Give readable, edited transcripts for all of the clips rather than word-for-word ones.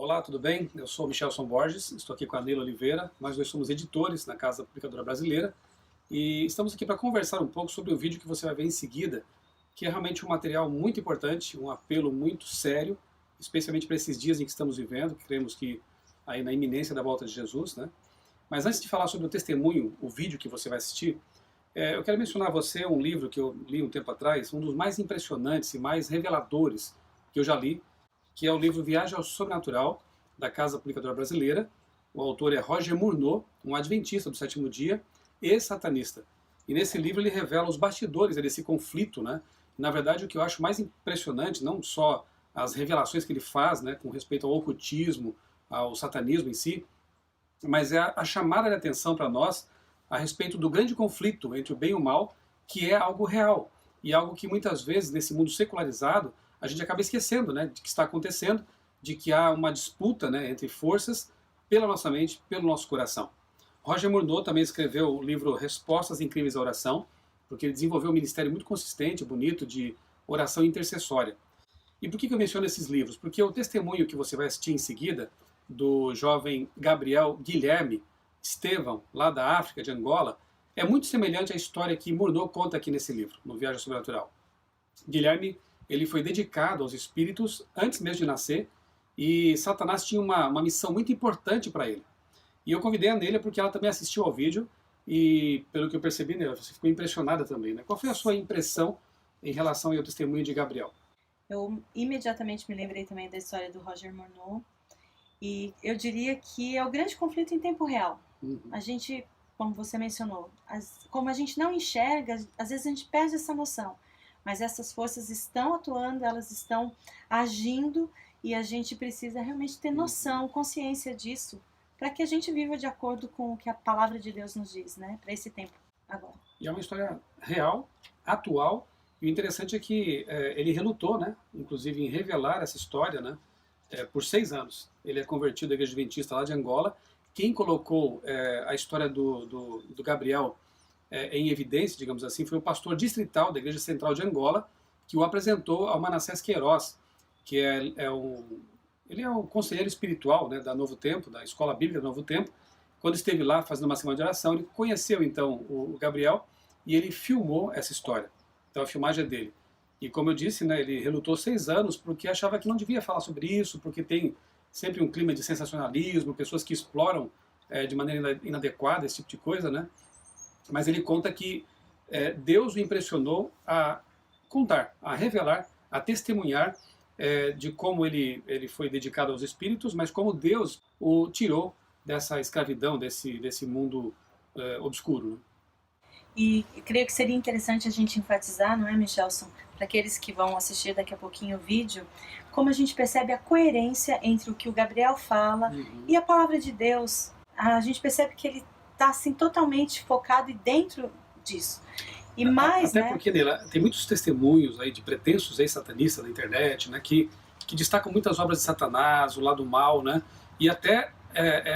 Olá, tudo bem? Eu sou Michelson Borges, estou aqui com a Neila Oliveira. Nós dois somos editores na Casa Publicadora Brasileira e estamos aqui para conversar um pouco sobre o vídeo que você vai ver em seguida, que é realmente um material muito importante, um apelo muito sério, especialmente para esses dias em que estamos vivendo, que cremos que aí na iminência da volta de Jesus, né? Mas antes de falar sobre o testemunho, o vídeo que você vai assistir, eu quero mencionar a você um livro que eu li um tempo atrás, um dos mais impressionantes e mais reveladores que eu já li, que é o livro Viagem ao Sobrenatural, da Casa Publicadora Brasileira. O autor é Roger Murnau, um adventista do sétimo dia e satanista. E nesse livro ele revela os bastidores desse conflito, né? Na verdade, o que eu acho mais impressionante, não só as revelações que ele faz, né, com respeito ao ocultismo, ao satanismo em si, mas é a chamada de atenção para nós a respeito do grande conflito entre o bem e o mal, que é algo real, e algo que muitas vezes, nesse mundo secularizado, a gente acaba esquecendo, né, de que está acontecendo, de que há uma disputa, né, entre forças pela nossa mente, pelo nosso coração. Roger Murnau também escreveu o livro Respostas Incríveis à Oração, porque ele desenvolveu um ministério muito consistente, bonito, de oração intercessória. E por que eu menciono esses livros? Porque o testemunho que você vai assistir em seguida, do jovem Gabriel Guilherme Estevão, lá da África, de Angola, é muito semelhante à história que Murnau conta aqui nesse livro, no Viagem Sobrenatural. Guilherme, ele foi dedicado aos espíritos antes mesmo de nascer, e Satanás tinha uma missão muito importante para ele. E eu convidei a Neila porque ela também assistiu ao vídeo, e pelo que eu percebi, Neila, você ficou impressionada também, né? Qual foi a sua impressão em relação ao testemunho de Gabriel? Eu imediatamente me lembrei também da história do Roger Murnau, e eu diria que é o grande conflito em tempo real. A gente, como você mencionou, como a gente não enxerga, às vezes a gente perde essa noção, mas essas forças estão atuando, elas estão agindo, e a gente precisa realmente ter noção, consciência disso, para que a gente viva de acordo com o que a palavra de Deus nos diz, né, para esse tempo agora. E é uma história real, atual, e o interessante é que ele relutou, né, inclusive em revelar essa história, né, por 6 anos. Ele é convertido à Igreja Adventista lá de Angola. Quem colocou a história do Gabriel em evidência, digamos assim, foi o pastor distrital da Igreja Central de Angola, que o apresentou ao Manassés Queiroz, que ele é um conselheiro espiritual, né, da Novo Tempo, da Escola Bíblica do Novo Tempo. Quando esteve lá fazendo uma semana de oração, ele conheceu então o Gabriel e ele filmou essa história. Então a filmagem é dele. E como eu disse, né, ele relutou 6 anos porque achava que não devia falar sobre isso, porque tem sempre um clima de sensacionalismo, pessoas que exploram de maneira inadequada esse tipo de coisa, né? Mas ele conta que Deus o impressionou a contar, a revelar, a testemunhar de como ele foi dedicado aos espíritos, mas como Deus o tirou dessa escravidão, desse mundo obscuro. Né? E creio que seria interessante a gente enfatizar, não é, Michelson, para aqueles que vão assistir daqui a pouquinho o vídeo, como a gente percebe a coerência entre o que o Gabriel fala e a palavra de Deus. A gente percebe que ele está assim, totalmente focado e dentro disso. E mais, até porque, Neila, tem muitos testemunhos aí de pretensos ex-satanistas na internet, né, que destacam muitas obras de Satanás, o lado mal, né, e até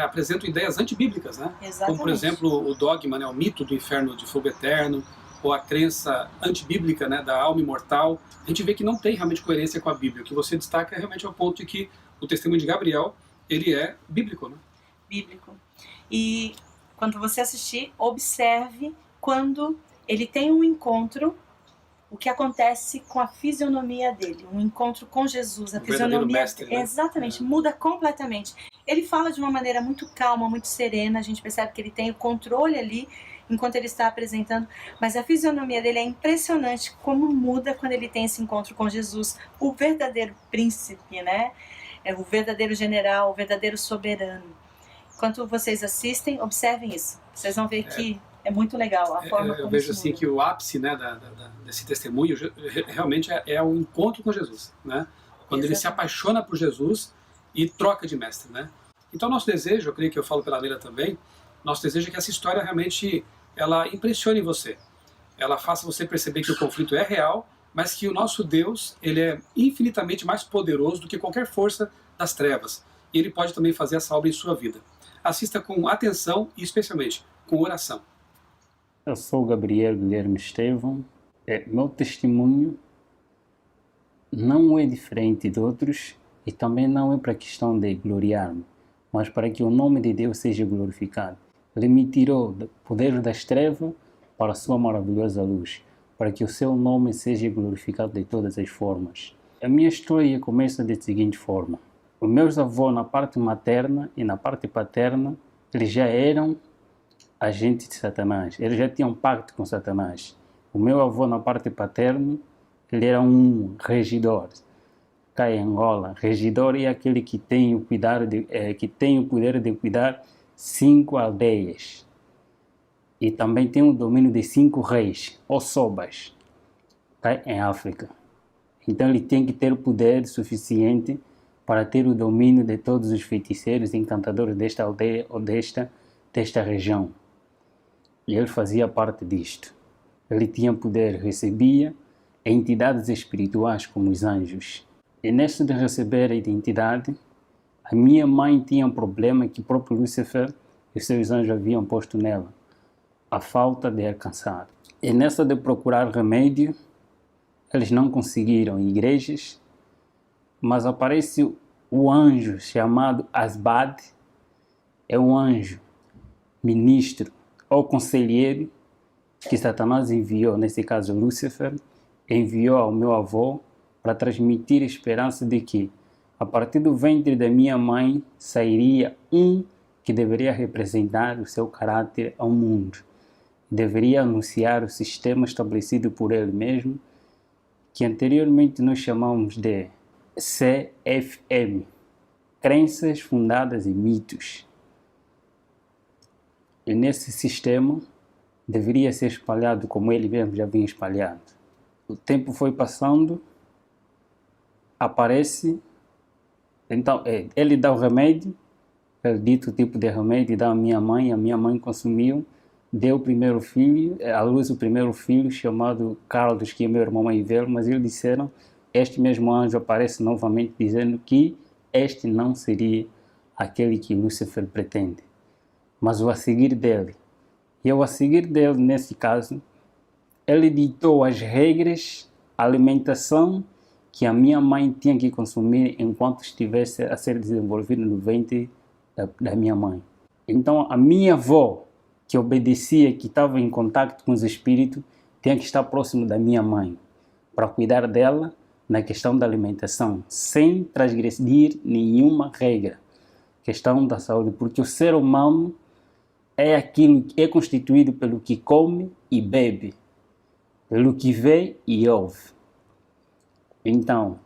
apresentam ideias antibíblicas, né? Exatamente. Como, por exemplo, o dogma, né, o mito do inferno de fogo eterno, ou a crença antibíblica, né, da alma imortal. A gente vê que não tem realmente coerência com a Bíblia. O que você destaca é realmente o ponto de que o testemunho de Gabriel, ele é bíblico. Né? Bíblico. E quando você assistir, observe quando ele tem um encontro, o que acontece com a fisionomia dele, um encontro com Jesus, a fisionomia mestre, né? Exatamente, muda completamente. Ele fala de uma maneira muito calma, muito serena, a gente percebe que ele tem o controle ali enquanto ele está apresentando, mas a fisionomia dele é impressionante como muda quando ele tem esse encontro com Jesus, o verdadeiro príncipe, né? É o verdadeiro general, o verdadeiro soberano. Enquanto vocês assistem, observem isso. Vocês vão ver que é muito legal a forma como eu vejo assim que o ápice, né, desse testemunho realmente é o encontro com Jesus, né? Quando ele se apaixona por Jesus e troca de mestre, né? Então nosso desejo, eu creio que eu falo pela Leila também, nosso desejo é que essa história realmente ela impressione você, ela faça você perceber que o conflito é real, mas que o nosso Deus, ele é infinitamente mais poderoso do que qualquer força das trevas, e ele pode também fazer essa obra em sua vida. Assista com atenção e especialmente com oração. Eu sou o Gabriel Guilherme Estevão. Meu testemunho não é diferente de outros E também não é para questão de gloriar-me, mas para que o nome de Deus seja glorificado. Ele me tirou do poder das trevas para a sua maravilhosa luz, para que o seu nome seja glorificado de todas as formas. A minha história começa da seguinte forma. Os meus avós, na parte materna e na parte paterna, eles já eram agentes de Satanás. Eles já tinham pacto com Satanás. O meu avô, na parte paterna, ele era um regidor. Cá em Angola, regidor é aquele que tem o poder de cuidar 5 aldeias. E também tem o domínio de 5 reis, ou sobas, cá em África. Então ele tem que ter o poder suficiente para ter o domínio de todos os feiticeiros e encantadores desta aldeia ou desta região. E ele fazia parte disto. Ele tinha poder, recebia entidades espirituais como os anjos. E neste de receber a identidade, a minha mãe tinha um problema que o próprio Lúcifer e seus anjos haviam posto nela. A falta de alcançar. E nessa de procurar remédio, eles não conseguiram igrejas, mas aparece o anjo chamado Asbad, é um anjo, ministro ou conselheiro que Satanás enviou, nesse caso Lúcifer, enviou ao meu avô para transmitir a esperança de que a partir do ventre da minha mãe sairia um que deveria representar o seu caráter ao mundo. Deveria anunciar o sistema estabelecido por ele mesmo, que anteriormente nós chamamos de CFM, Crenças Fundadas em Mitos. E nesse sistema deveria ser espalhado como ele mesmo já vinha espalhado. O tempo foi passando, aparece, então ele dá o remédio, ele dito o tipo de remédio, dá à minha mãe, a minha mãe consumiu, deu o primeiro filho, à luz o primeiro filho chamado Carlos, que é meu irmão mais velho, mas eles disseram, este mesmo anjo aparece novamente dizendo que este não seria aquele que Lúcifer pretende, mas o a seguir dele. E ao a seguir dele, nesse caso, ele ditou as regras, a alimentação que a minha mãe tinha que consumir enquanto estivesse a ser desenvolvido no ventre da minha mãe. Então a minha avó, que obedecia, que estava em contato com os espíritos, tinha que estar próximo da minha mãe, para cuidar dela na questão da alimentação, sem transgredir nenhuma regra. Questão da saúde, porque o ser humano é aquilo que é constituído pelo que come e bebe, pelo que vê e ouve. Então,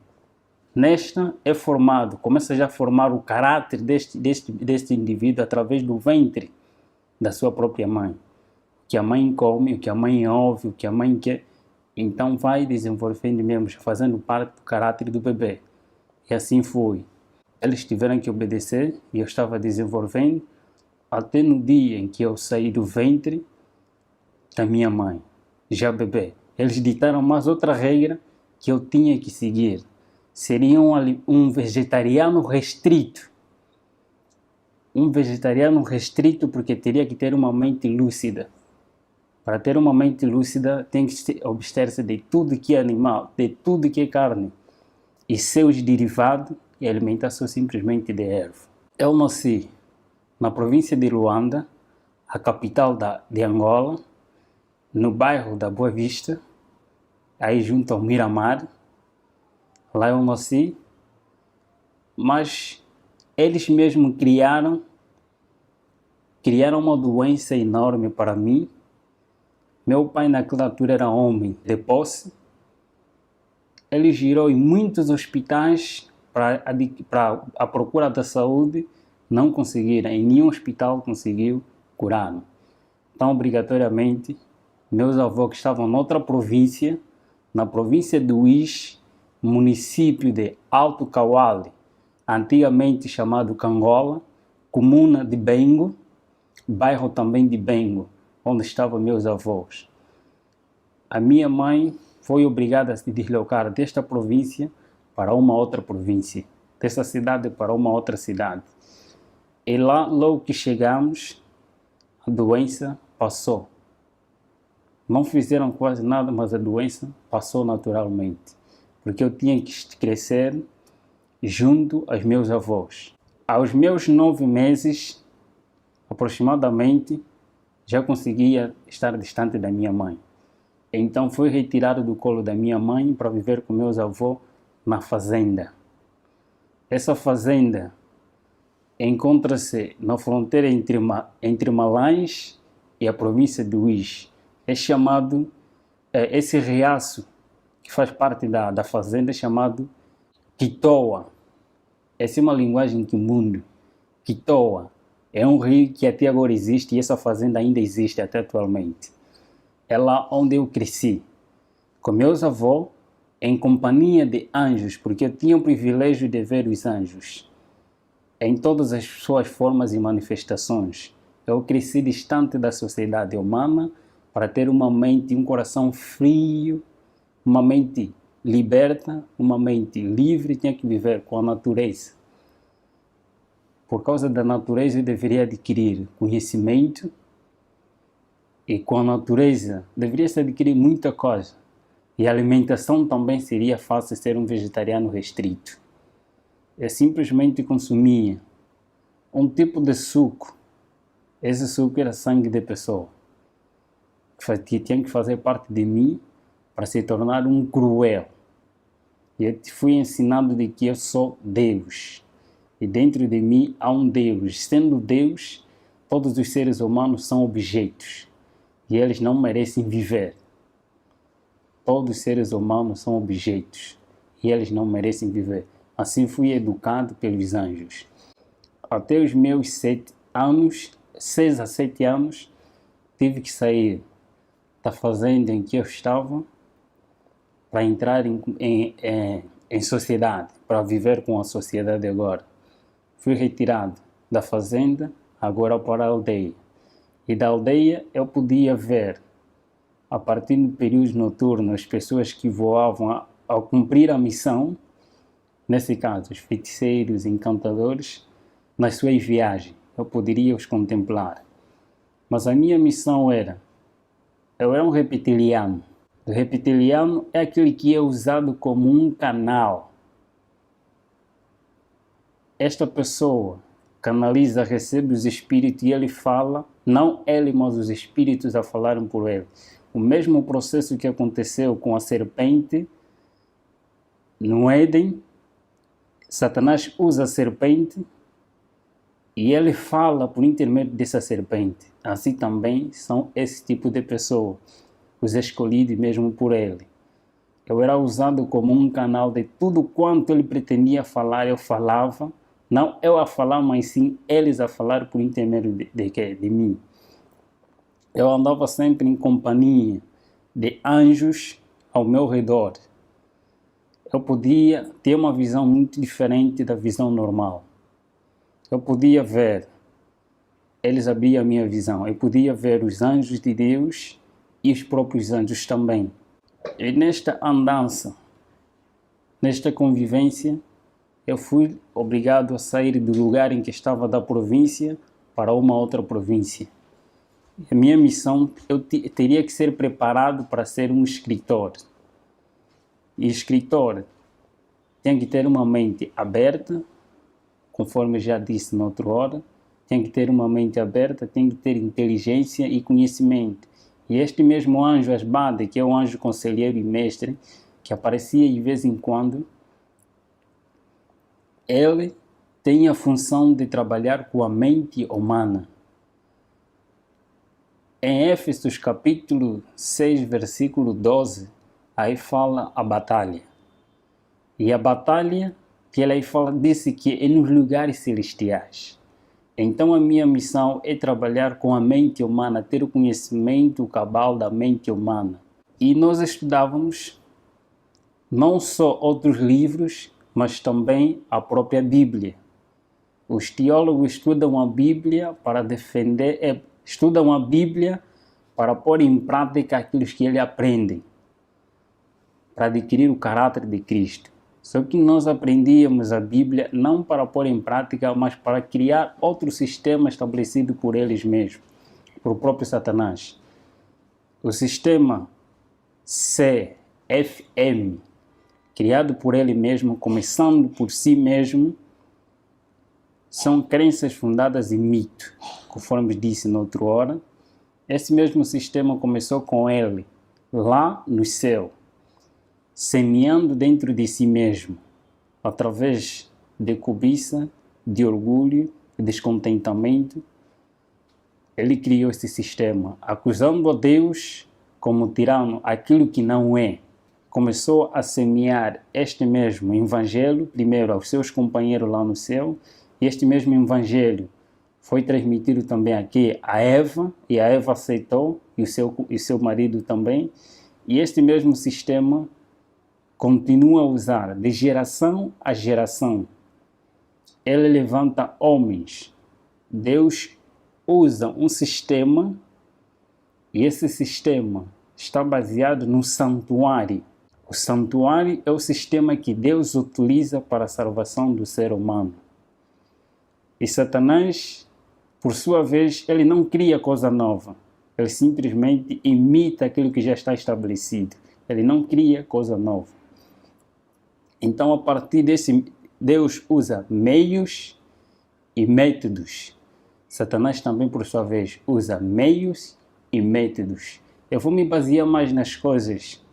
nesta é formado, começa já a formar o caráter deste indivíduo através do ventre da sua própria mãe. O que a mãe come, o que a mãe ouve, o que a mãe quer. Então vai desenvolvendo mesmo, fazendo parte do caráter do bebê. E assim foi. Eles tiveram que obedecer e eu estava desenvolvendo até no dia em que eu saí do ventre da minha mãe, já bebê. Eles ditaram mais outra regra que eu tinha que seguir. Seria um vegetariano restrito. Um vegetariano restrito porque teria que ter uma mente lúcida. Para ter uma mente lúcida tem que abster-se de tudo que é animal, de tudo que é carne. E seus derivados e alimentação simplesmente de erva. Eu nasci na província de Luanda, a capital de Angola, no bairro da Boa Vista, aí junto ao Miramar. Lá eu nasci, mas eles mesmos criaram uma doença enorme para mim. Meu pai naquela altura era homem de posse. Ele girou em muitos hospitais para a procura da saúde, não conseguiram, em nenhum hospital conseguiu curar-me. Então, obrigatoriamente, meus avós que estavam noutra província, na província do Uís, município de Alto Cauale, antigamente chamado Cangola, comuna de Bengo, bairro também de Bengo, onde estavam meus avós. A minha mãe foi obrigada a se deslocar desta província para uma outra província, dessa cidade para uma outra cidade. E lá, logo que chegamos, a doença passou. Não fizeram quase nada, mas a doença passou naturalmente. Porque eu tinha que crescer junto aos meus avós. Aos meus 9 meses, aproximadamente, já conseguia estar distante da minha mãe. Então fui retirado do colo da minha mãe para viver com meus avós na fazenda. Essa fazenda encontra-se na fronteira entre Malães e a província de Uís. É chamado, esse riacho que faz parte da fazenda é chamado Quitoa. Essa é uma linguagem quimundo. Quitoa é um rio que até agora existe e essa fazenda ainda existe até atualmente. É lá onde eu cresci, com meus avós, em companhia de anjos, porque eu tinha o privilégio de ver os anjos em todas as suas formas e manifestações. Eu cresci distante da sociedade humana para ter uma mente e um coração frio, uma mente liberta, uma mente livre, tinha que viver com a natureza. Por causa da natureza eu deveria adquirir conhecimento e com a natureza deveria-se adquirir muita coisa. E a alimentação também seria fácil ser um vegetariano restrito. Eu simplesmente consumia um tipo de suco. Esse suco era sangue de pessoa. Que tinha que fazer parte de mim para se tornar um cruel. E eu fui ensinado de que eu sou Deus. E dentro de mim há um Deus. Sendo Deus, todos os seres humanos são objetos. E eles não merecem viver. Todos os seres humanos são objetos. E eles não merecem viver. Assim fui educado pelos anjos. Até os meus 7 anos, 6 a 7 anos, tive que sair da fazenda em que eu estava para entrar em sociedade, para viver com a sociedade agora. Fui retirado da fazenda, agora para a aldeia. E da aldeia eu podia ver, a partir do período noturno, as pessoas que voavam ao cumprir a missão, nesse caso, os feiticeiros, encantadores, nas suas viagens. Eu poderia os contemplar. Mas a minha missão eu era um reptiliano. O reptiliano é aquele que é usado como um canal. Esta pessoa canaliza, recebe os espíritos e ele fala, não ele, mas os espíritos a falarem por ele. O mesmo processo que aconteceu com a serpente no Éden, Satanás usa a serpente e ele fala por intermédio dessa serpente. Assim também são esse tipo de pessoa, os escolhidos mesmo por ele. Eu era usado como um canal de tudo quanto ele pretendia falar, eu falava. Não eu a falar, mas sim eles a falar por intermédio de mim. Eu andava sempre em companhia de anjos ao meu redor. Eu podia ter uma visão muito diferente da visão normal. Eu podia ver, eles abriam a minha visão, eu podia ver os anjos de Deus e os próprios anjos também. E nesta andança, nesta convivência, eu fui obrigado a sair do lugar em que estava da província para uma outra província. A minha missão, eu teria que ser preparado para ser um escritor. E escritor tem que ter uma mente aberta, conforme eu já disse na outra hora, tem que ter uma mente aberta, tem que ter inteligência e conhecimento. E este mesmo anjo Asbade, que é o anjo conselheiro e mestre, que aparecia de vez em quando, ele tem a função de trabalhar com a mente humana. Em Éfesos capítulo 6, versículo 12, aí fala a batalha. E a batalha que ele aí fala, disse que é nos lugares celestiais. Então a minha missão é trabalhar com a mente humana, ter o conhecimento cabal da mente humana. E nós estudávamos não só outros livros, mas também a própria Bíblia. Os teólogos estudam a Bíblia para defender, estudam a Bíblia para pôr em prática aquilo que eles aprendem, para adquirir o caráter de Cristo. Só que nós aprendíamos a Bíblia não para pôr em prática, mas para criar outro sistema estabelecido por eles mesmos, por o próprio Satanás. O sistema CFM, criado por ele mesmo, começando por si mesmo, são crenças fundadas em mito. Conforme disse na outra hora, esse mesmo sistema começou com ele, lá no céu, semeando dentro de si mesmo, através de cobiça, de orgulho, de descontentamento. Ele criou esse sistema, acusando a Deus como tirano aquilo que não é. Começou a semear este mesmo evangelho, primeiro aos seus companheiros lá no céu, e este mesmo evangelho foi transmitido também aqui a Eva, e a Eva aceitou, e o seu marido também, e este mesmo sistema continua a usar de geração a geração. Ele levanta homens. Deus usa um sistema, e esse sistema está baseado no santuário. O santuário é o sistema que Deus utiliza para a salvação do ser humano. E Satanás, por sua vez, ele não cria coisa nova. Ele simplesmente imita aquilo que já está estabelecido. Ele não cria coisa nova. Então, a partir desse, Deus usa meios e métodos. Satanás também, por sua vez, usa meios e métodos. Eu vou me basear mais nas coisas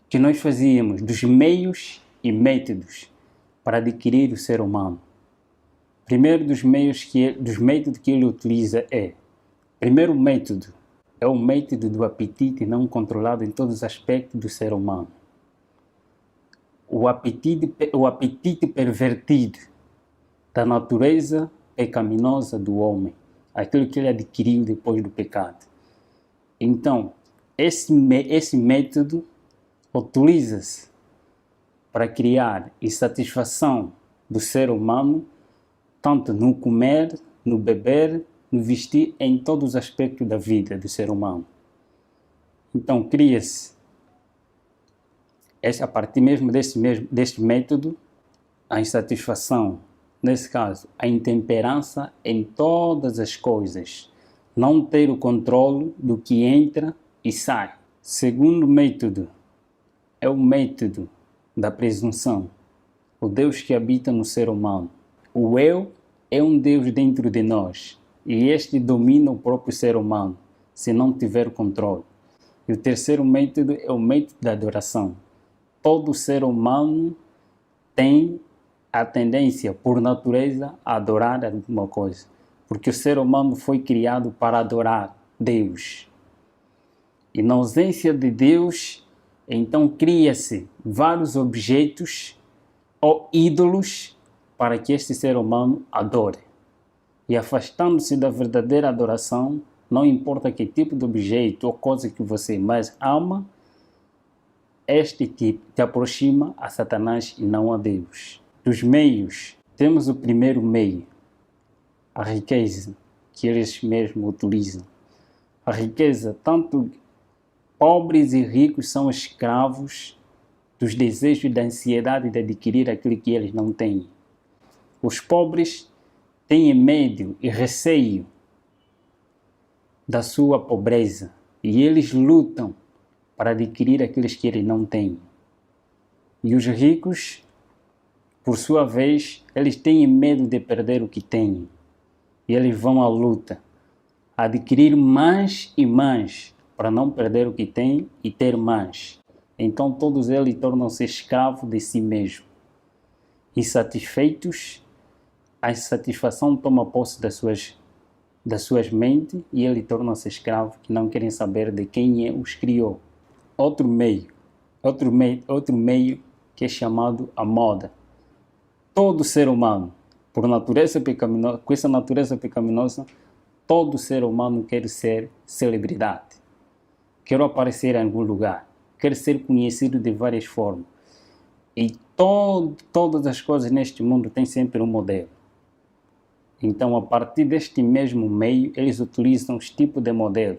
que nós fazíamos, dos meios e métodos para adquirir o ser humano. Primeiro dos métodos que ele utiliza primeiro método é o método do apetite não controlado em todos os aspectos do ser humano. O apetite pervertido da natureza pecaminosa do homem, aquilo que ele adquiriu depois do pecado. Então, esse método utiliza-se para criar insatisfação do ser humano, tanto no comer, no beber, no vestir, em todos os aspectos da vida do ser humano. Então, cria-se, a partir mesmo deste método, a insatisfação, nesse caso, a intemperança em todas as coisas, não ter o controle do que entra e sai. Segundo método é o método da presunção, o Deus que habita no ser humano. O eu é um Deus dentro de nós e este domina o próprio ser humano, se não tiver controle. E o terceiro método é o método da adoração. Todo ser humano tem a tendência, por natureza, a adorar alguma coisa, porque o ser humano foi criado para adorar Deus. E na ausência de Deus, então cria-se vários objetos ou ídolos para que este ser humano adore. E afastando-se da verdadeira adoração, não importa que tipo de objeto ou coisa que você mais ama, este tipo te aproxima a Satanás e não a Deus. Dos meios, temos o primeiro meio, a riqueza, que eles mesmos utilizam. A riqueza, tanto pobres e ricos são escravos dos desejos e da ansiedade de adquirir aquilo que eles não têm. Os pobres têm medo e receio da sua pobreza e eles lutam para adquirir aqueles que eles não têm. E os ricos, por sua vez, eles têm medo de perder o que têm e eles vão à luta, a adquirir mais e mais para não perder o que têm e ter mais. Então todos eles tornam-se escravos de si mesmos. Insatisfeitos, a insatisfação toma posse das suas mentes e ele torna-se escravo que não querem saber de quem os criou. Outro meio que é chamado a moda. Todo ser humano, por natureza pecaminosa, com essa natureza pecaminosa, todo ser humano quer ser celebridade. Quer aparecer em algum lugar. Quer ser conhecido de várias formas. E todas as coisas neste mundo têm sempre um modelo. Então, a partir deste mesmo meio, eles utilizam os tipos de modelo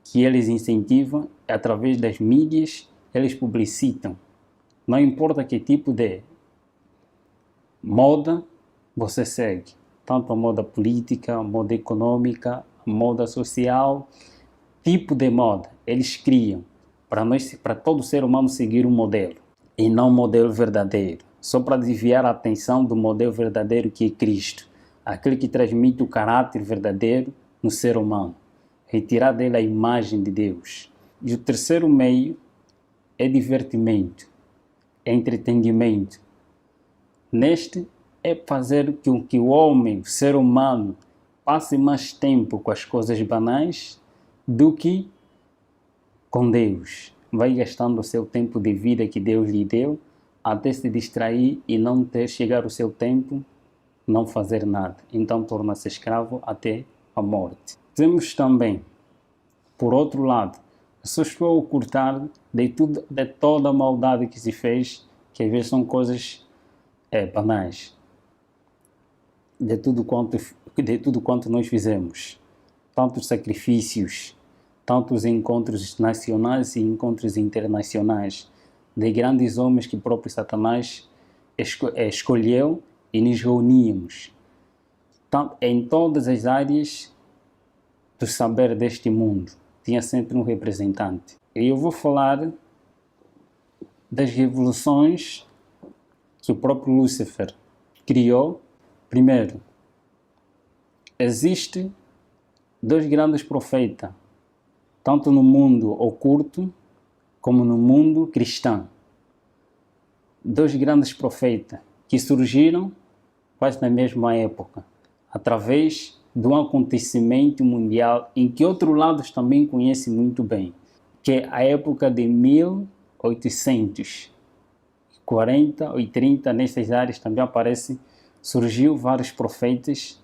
que eles incentivam através das mídias, eles publicitam. Não importa que tipo de moda você segue, tanto a moda política, a moda econômica, a moda social, tipo de moda eles criam para todo ser humano seguir um modelo, e não um modelo verdadeiro, só para desviar a atenção do modelo verdadeiro que é Cristo, aquele que transmite o caráter verdadeiro no ser humano, retirar dele a imagem de Deus. E o terceiro meio é divertimento, é entretenimento. Neste é fazer com que o homem, o ser humano, passe mais tempo com as coisas banais do que com Deus. Vai gastando o seu tempo de vida que Deus lhe deu até se distrair e não ter chegar o seu tempo, não fazer nada. Então torna-se escravo até a morte. Temos também, por outro lado, pessoas que vão ocultar de toda a maldade que se fez, que às vezes são coisas banais, de tudo quanto nós fizemos, tantos sacrifícios, tantos encontros nacionais e encontros internacionais, de grandes homens que o próprio Satanás escolheu e nos reuníamos. Em todas as áreas do saber deste mundo, tinha sempre um representante. E eu vou falar das revoluções que o próprio Lúcifer criou. Primeiro, existem dois grandes profetas, tanto no mundo oculto como no mundo cristão. Dois grandes profetas que surgiram quase na mesma época, através de um acontecimento mundial em que outros lados também conhecem muito bem, que é a época de 1840 ou 30, nessas áreas também aparecem, surgiu vários profetas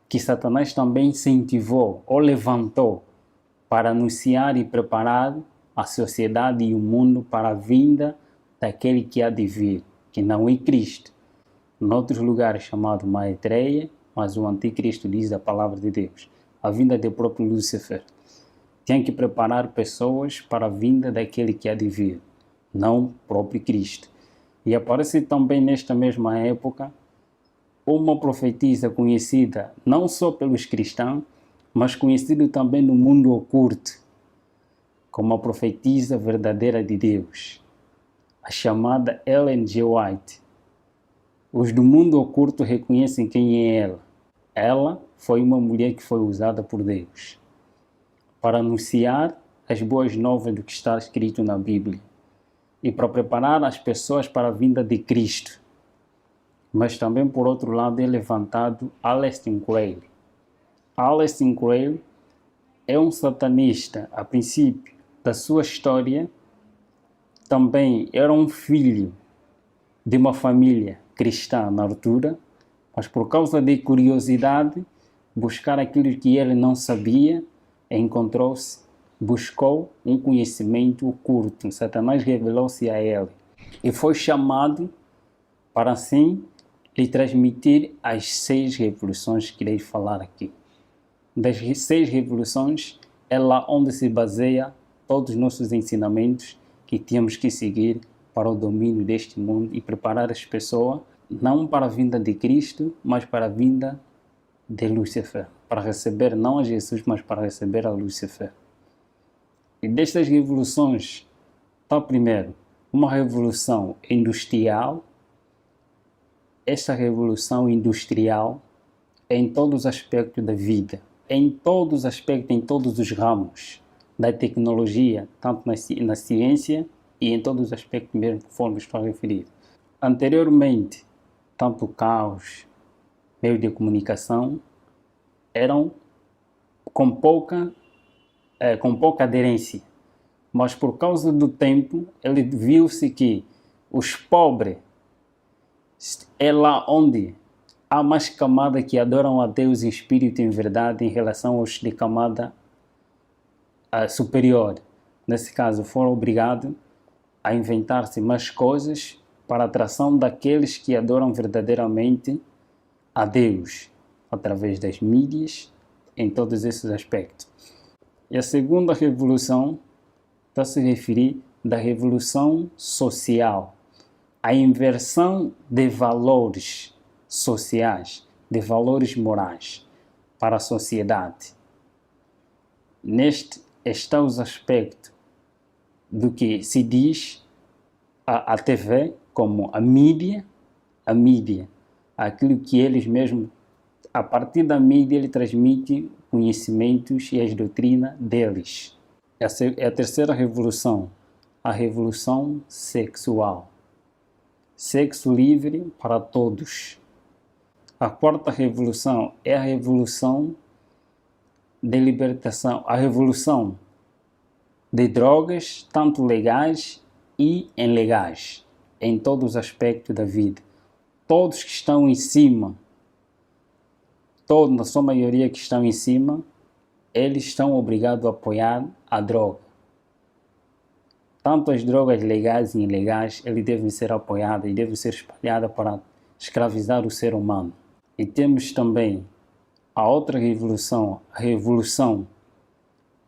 que Satanás também incentivou ou levantou para anunciar e preparar a sociedade e o mundo para a vinda daquele que há de vir, que não é Cristo. Em outros lugares chamado Maitreya, mas o anticristo diz a palavra de Deus. A vinda do próprio Lúcifer. Tem que preparar pessoas para a vinda daquele que há de vir, não o próprio Cristo. E aparece também nesta mesma época uma profetisa conhecida não só pelos cristãos, mas conhecida também no mundo oculto, como a profetisa verdadeira de Deus, a chamada Ellen G. White. Os do mundo oculto reconhecem quem é ela. Ela foi uma mulher que foi usada por Deus para anunciar as boas novas do que está escrito na Bíblia e para preparar as pessoas para a vinda de Cristo. Mas também, por outro lado, é levantado Aleister Crowley. Aleister Crowley é um satanista, a princípio da sua história. Também era um filho de uma família cristã na altura, mas por causa de curiosidade, buscar aquilo que ele não sabia, buscou um conhecimento oculto. Satanás revelou-se a ele e foi chamado para assim lhe transmitir as 6 revoluções que irei falar aqui. Das 6 revoluções é lá onde se baseia todos os nossos ensinamentos que temos que seguir para o domínio deste mundo e preparar as pessoas não para a vinda de Cristo, mas para a vinda de Lúcifer, para receber não a Jesus, mas para receber a Lúcifer. E destas revoluções, está primeiro uma revolução industrial. Esta revolução industrial é em todos os aspectos da vida, em todos os aspectos, em todos os ramos da tecnologia, tanto na ciência e em todos os aspectos mesmo, conforme estou a referir. Anteriormente, tanto carros, meios de comunicação, eram com pouca aderência. Mas por causa do tempo, ele viu-se que os pobres é lá onde há mais camada que adoram a Deus em espírito e em verdade em relação aos de camada superior. Nesse caso, foram obrigados a inventar-se mais coisas para a atração daqueles que adoram verdadeiramente a Deus, através das mídias, em todos esses aspectos. E a segunda revolução está a se referir da revolução social, a inversão de valores sociais, de valores morais para a sociedade. Neste está os aspectos do que se diz a TV como a mídia, aquilo que eles mesmos, a partir da mídia, ele transmite conhecimentos e as doutrinas deles. Essa é a terceira revolução, a revolução sexual. Sexo livre para todos. A quarta revolução é a revolução de libertação, a revolução de drogas, tanto legais e ilegais, em todos os aspectos da vida. Todos que estão em cima, na sua maioria que estão em cima, eles estão obrigados a apoiar a droga. Tanto as drogas legais e ilegais, eles devem ser apoiadas e devem ser espalhadas para escravizar o ser humano. E temos também a outra revolução, a revolução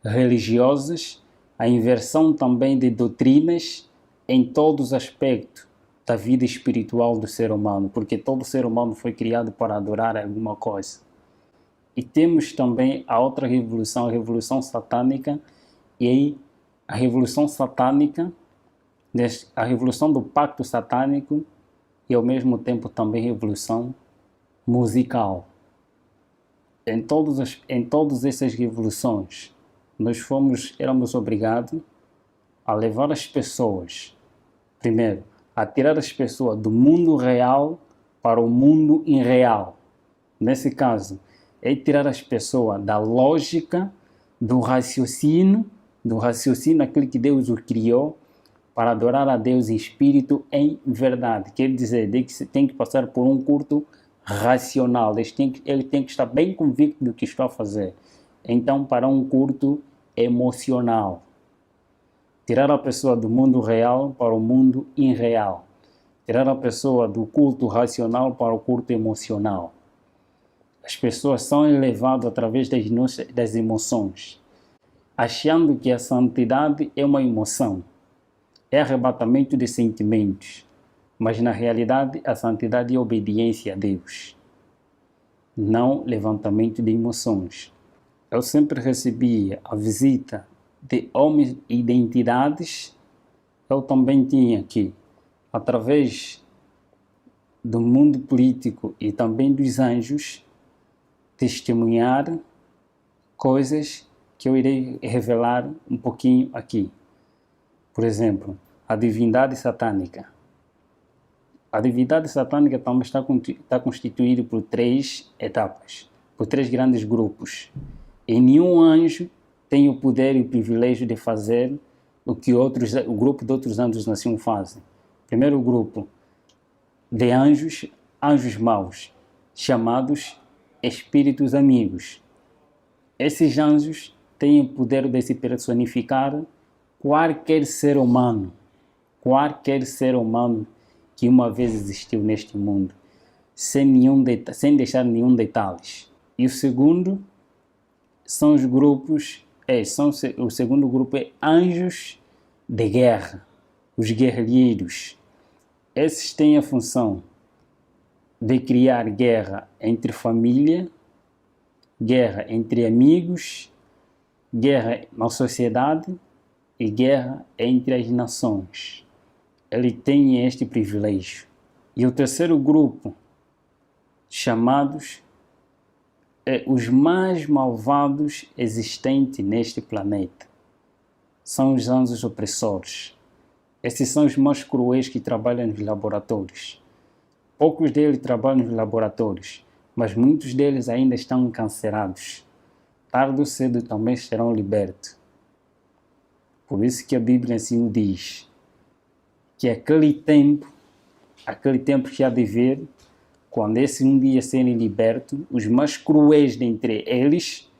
religiosas, a inversão também de doutrinas em todos os aspectos da vida espiritual do ser humano, porque todo ser humano foi criado para adorar alguma coisa. E temos também a outra revolução, a revolução satânica, e aí a revolução satânica, a revolução do pacto satânico e ao mesmo tempo também revolução musical. Em todas essas revoluções, nós éramos obrigados a levar as pessoas, primeiro, a tirar as pessoas do mundo real para o mundo irreal. Nesse caso, é tirar as pessoas da lógica, do raciocínio aquele que Deus o criou, para adorar a Deus em espírito, em verdade. Quer dizer, que você tem que passar por um culto racional. Ele tem que estar bem convicto do que está a fazer. Então, para um culto emocional. Tirar a pessoa do mundo real para o mundo irreal. Tirar a pessoa do culto racional para o culto emocional. As pessoas são elevadas através das emoções, achando que a santidade é uma emoção, é arrebatamento de sentimentos, mas na realidade a santidade é obediência a Deus, não levantamento de emoções. Eu sempre recebia a visita de homens e de entidades. Eu também tinha que, através do mundo político e também dos anjos, testemunhar coisas que eu irei revelar um pouquinho aqui. Por exemplo, a divindade satânica. A divindade satânica também está constituída por 3 etapas, por 3 grandes grupos. E nenhum anjo tem o poder e o privilégio de fazer o que o grupo de outros anjos nasciam fazem. Primeiro grupo de anjos maus, chamados espíritos amigos. Esses anjos têm o poder de se personificar qualquer ser humano que uma vez existiu neste mundo, sem deixar nenhum detalhe. E o segundo são os grupos, o segundo grupo é anjos de guerra, os guerrilheiros. Esses têm a função de criar guerra entre família, guerra entre amigos, guerra na sociedade e guerra entre as nações. Ele tem este privilégio. E o terceiro grupo, chamados os mais malvados existentes neste planeta, são os anjos opressores. Esses são os mais cruéis que trabalham nos laboratórios. Poucos deles trabalham nos laboratórios, mas muitos deles ainda estão encarcerados. Tarde ou cedo também serão libertos. Por isso que a Bíblia assim o diz, que aquele tempo que há de vir, quando esse um dia serem libertos, os mais cruéis dentre eles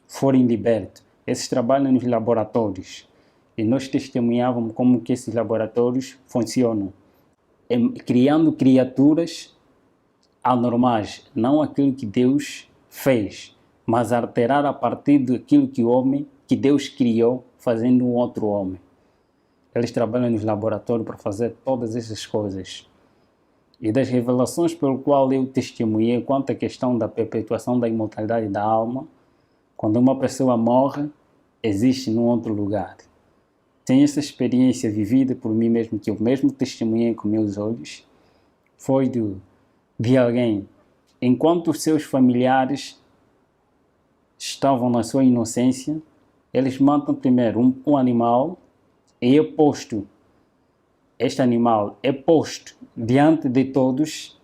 forem libertos. Esses trabalham nos laboratórios. E nós testemunhávamos como que esses laboratórios funcionam. Criando criaturas anormais, não aquilo que Deus fez, mas alterar a partir daquilo que Deus criou, fazendo um outro homem. Eles trabalham nos laboratórios para fazer todas essas coisas. E das revelações pelo qual eu testemunhei quanto à questão da perpetuação da imortalidade da alma, quando uma pessoa morre, existe num outro lugar. tenho essa experiência vivida por mim mesmo, que eu mesmo testemunhei com meus olhos, foi de alguém, enquanto os seus familiares estavam na sua inocência, eles matam primeiro um animal e este animal é posto diante de todos,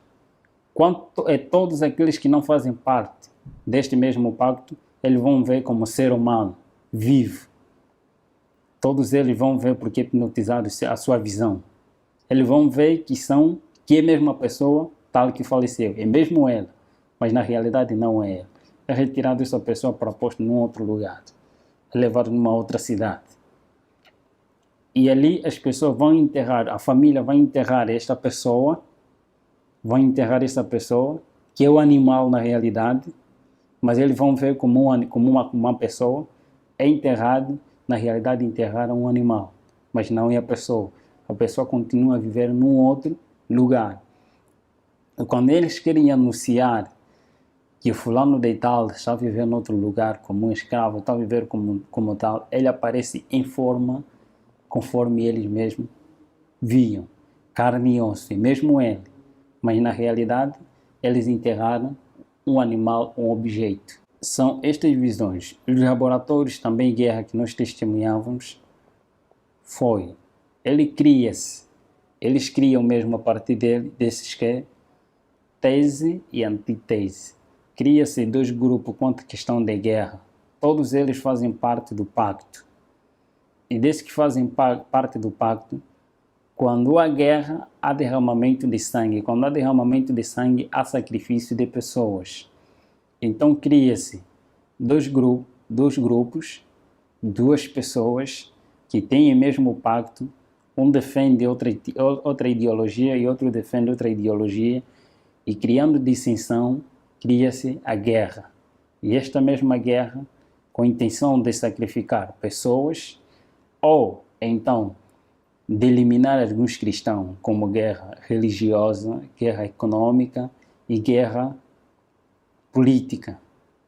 quanto é todos aqueles que não fazem parte deste mesmo pacto, eles vão ver como ser humano, vivo. Todos eles vão ver porque é hipnotizado a sua visão. Eles vão ver que é a mesma pessoa tal que faleceu, é mesmo ela, mas na realidade não é ela. É retirado essa pessoa para posto num outro lugar, é levado numa outra cidade. E ali as pessoas vão enterrar, a família vai enterrar esta pessoa, que é o animal na realidade, mas eles vão ver como uma pessoa é enterrado, na realidade enterraram um animal, mas não é a pessoa. A pessoa continua a viver num outro lugar. E quando eles querem anunciar que o fulano de tal está a viver em outro lugar como um escravo, está a viver como tal, ele aparece em forma conforme eles mesmos viam, carne e osso, e mesmo ele. Mas na realidade, eles enterraram um animal, um objeto. São estas visões. Os laboratórios também guerra que nós testemunhávamos eles criam mesmo a partir desses que é tese e antítese. Cria-se dois grupos quanto à questão da guerra. Todos eles fazem parte do pacto. E desde que fazem parte do pacto, quando há guerra, há derramamento de sangue. Quando há derramamento de sangue, há sacrifício de pessoas. Então cria-se dois grupos, duas pessoas que têm o mesmo pacto. Um defende outra ideologia e outro defende outra ideologia. E criando dissensão, cria-se a guerra. E esta mesma guerra, com a intenção de sacrificar pessoas, ou então de eliminar alguns cristãos, como guerra religiosa, guerra econômica e guerra política,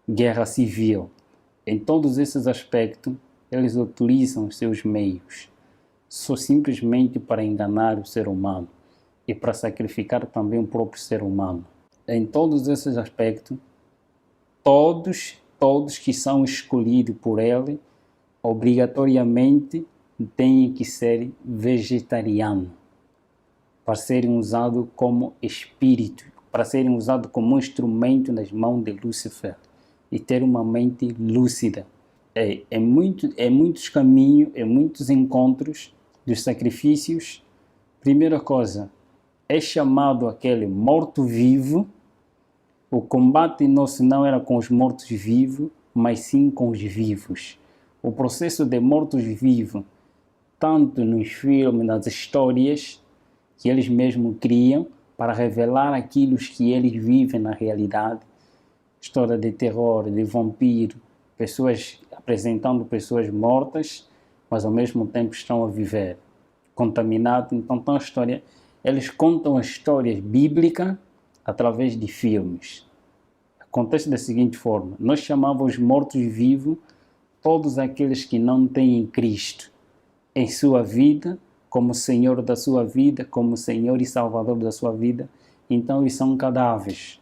guerra civil. Em todos esses aspectos, eles utilizam os seus meios, só simplesmente para enganar o ser humano e para sacrificar também o próprio ser humano. Em todos esses aspectos, todos que são escolhidos por ele, obrigatoriamente têm que ser vegetarianos, para serem usados como espírito, para serem usados como instrumento nas mãos de Lúcifer e ter uma mente lúcida. Muitos caminhos, muitos encontros dos sacrifícios. Primeira coisa, é chamado aquele morto-vivo. O combate nosso não era com os mortos-vivos, mas sim com os vivos. O processo de mortos-vivos, tanto nos filmes, nas histórias que eles mesmos criam, para revelar aquilo que eles vivem na realidade. História de terror, de vampiro, pessoas apresentando pessoas mortas, mas ao mesmo tempo estão a viver, contaminados. Então, eles contam a história bíblica através de filmes. Acontece da seguinte forma: nós chamamos mortos-vivos todos aqueles que não têm Cristo em sua vida, como Senhor da sua vida, como Senhor e Salvador da sua vida. Então eles são cadáveres.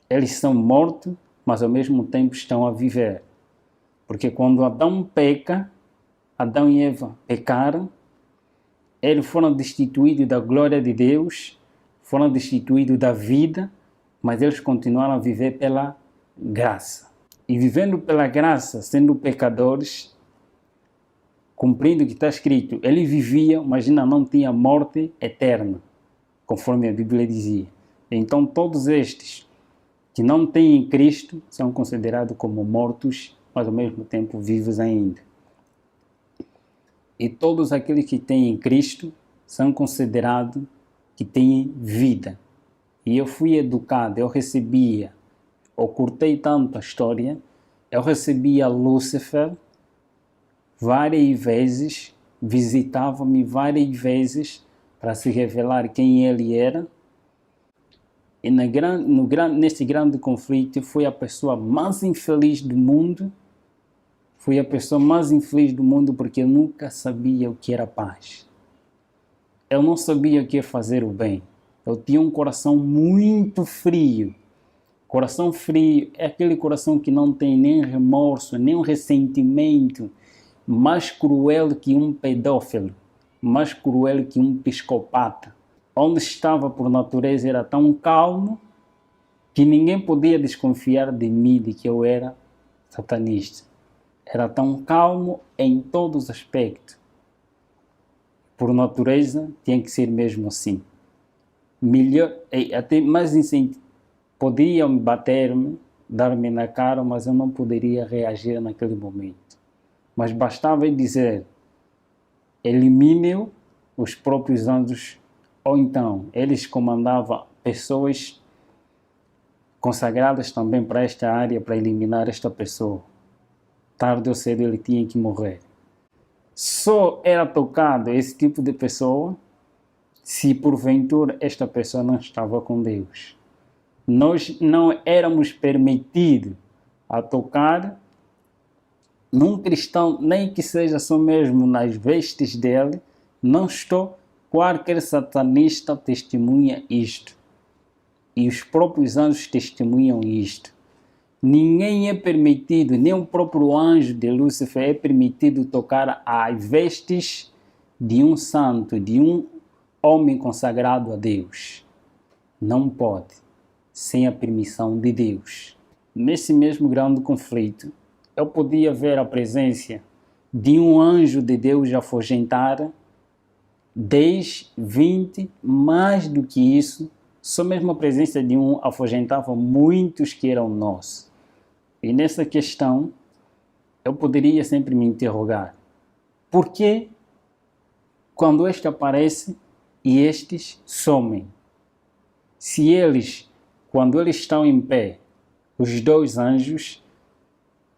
Eles são mortos, mas ao mesmo tempo estão a viver. Porque quando Adão peca, Adão e Eva pecaram, eles foram destituídos da glória de Deus, foram destituídos da vida, mas eles continuaram a viver pela graça. E vivendo pela graça, sendo pecadores, cumprindo o que está escrito, ele vivia, mas ainda não tinha morte eterna, conforme a Bíblia dizia. Então todos estes que não têm Cristo são considerados como mortos, mas ao mesmo tempo vivos ainda. E todos aqueles que têm Cristo são considerados que têm vida. E eu fui educado, eu curtei tanto a história, eu recebia Lúcifer várias vezes, visitava-me várias vezes para se revelar quem ele era. E neste grande conflito, foi a pessoa mais infeliz do mundo, Fui a pessoa mais infeliz do mundo porque eu nunca sabia o que era paz. Eu não sabia o que é fazer o bem. Eu tinha um coração muito frio. Coração frio é aquele coração que não tem nem remorso, nem um ressentimento, mais cruel que um pedófilo, mais cruel que um psicopata. Onde estava por natureza era tão calmo que ninguém podia desconfiar de mim, de que eu era satanista. Era tão calmo em todos os aspectos. Por natureza, tinha que ser mesmo assim. Melhor, até mais incentivo. Podiam bater-me, dar-me na cara, mas eu não poderia reagir naquele momento. Mas bastava dizer, elimine os próprios anjos, ou então eles comandavam pessoas consagradas também para esta área, para eliminar esta pessoa. Tarde ou cedo ele tinha que morrer. Só era tocado esse tipo de pessoa se porventura esta pessoa não estava com Deus. Nós não éramos permitidos a tocar num cristão, nem que seja só mesmo nas vestes dele. Não estou, qualquer satanista testemunha isto. E os próprios anjos testemunham isto. Ninguém é permitido, nem o próprio anjo de Lúcifer é permitido tocar as vestes de um santo, de um homem consagrado a Deus. Não pode, sem a permissão de Deus. Nesse mesmo grande conflito, eu podia ver a presença de um anjo de Deus afugentar 10, 20, mais do que isso. Só mesmo a presença de um afugentava muitos que eram nós. E nessa questão, eu poderia sempre me interrogar. Por que quando este aparece e estes somem? Se eles, quando eles estão em pé, os dois anjos,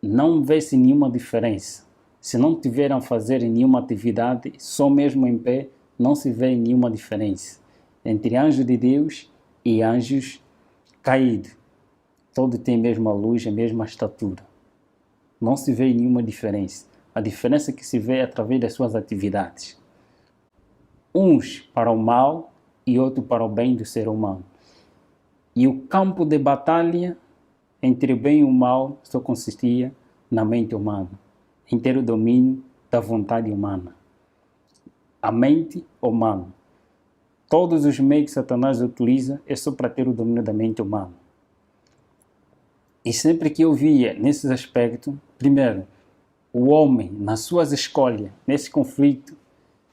não vê-se nenhuma diferença. Se não tiveram a fazer nenhuma atividade, só mesmo em pé, não se vê nenhuma diferença entre anjos de Deus e anjos caídos. Todos têm a mesma luz, a mesma estatura. Não se vê nenhuma diferença. A diferença que se vê é através das suas atividades. Uns para o mal e outros para o bem do ser humano. E o campo de batalha entre o bem e o mal só consistia na mente humana, em ter o domínio da vontade humana. A mente humana. Todos os meios que Satanás utiliza é só para ter o domínio da mente humana. E sempre que eu via nesses aspectos, primeiro, o homem, nas suas escolhas, nesse conflito,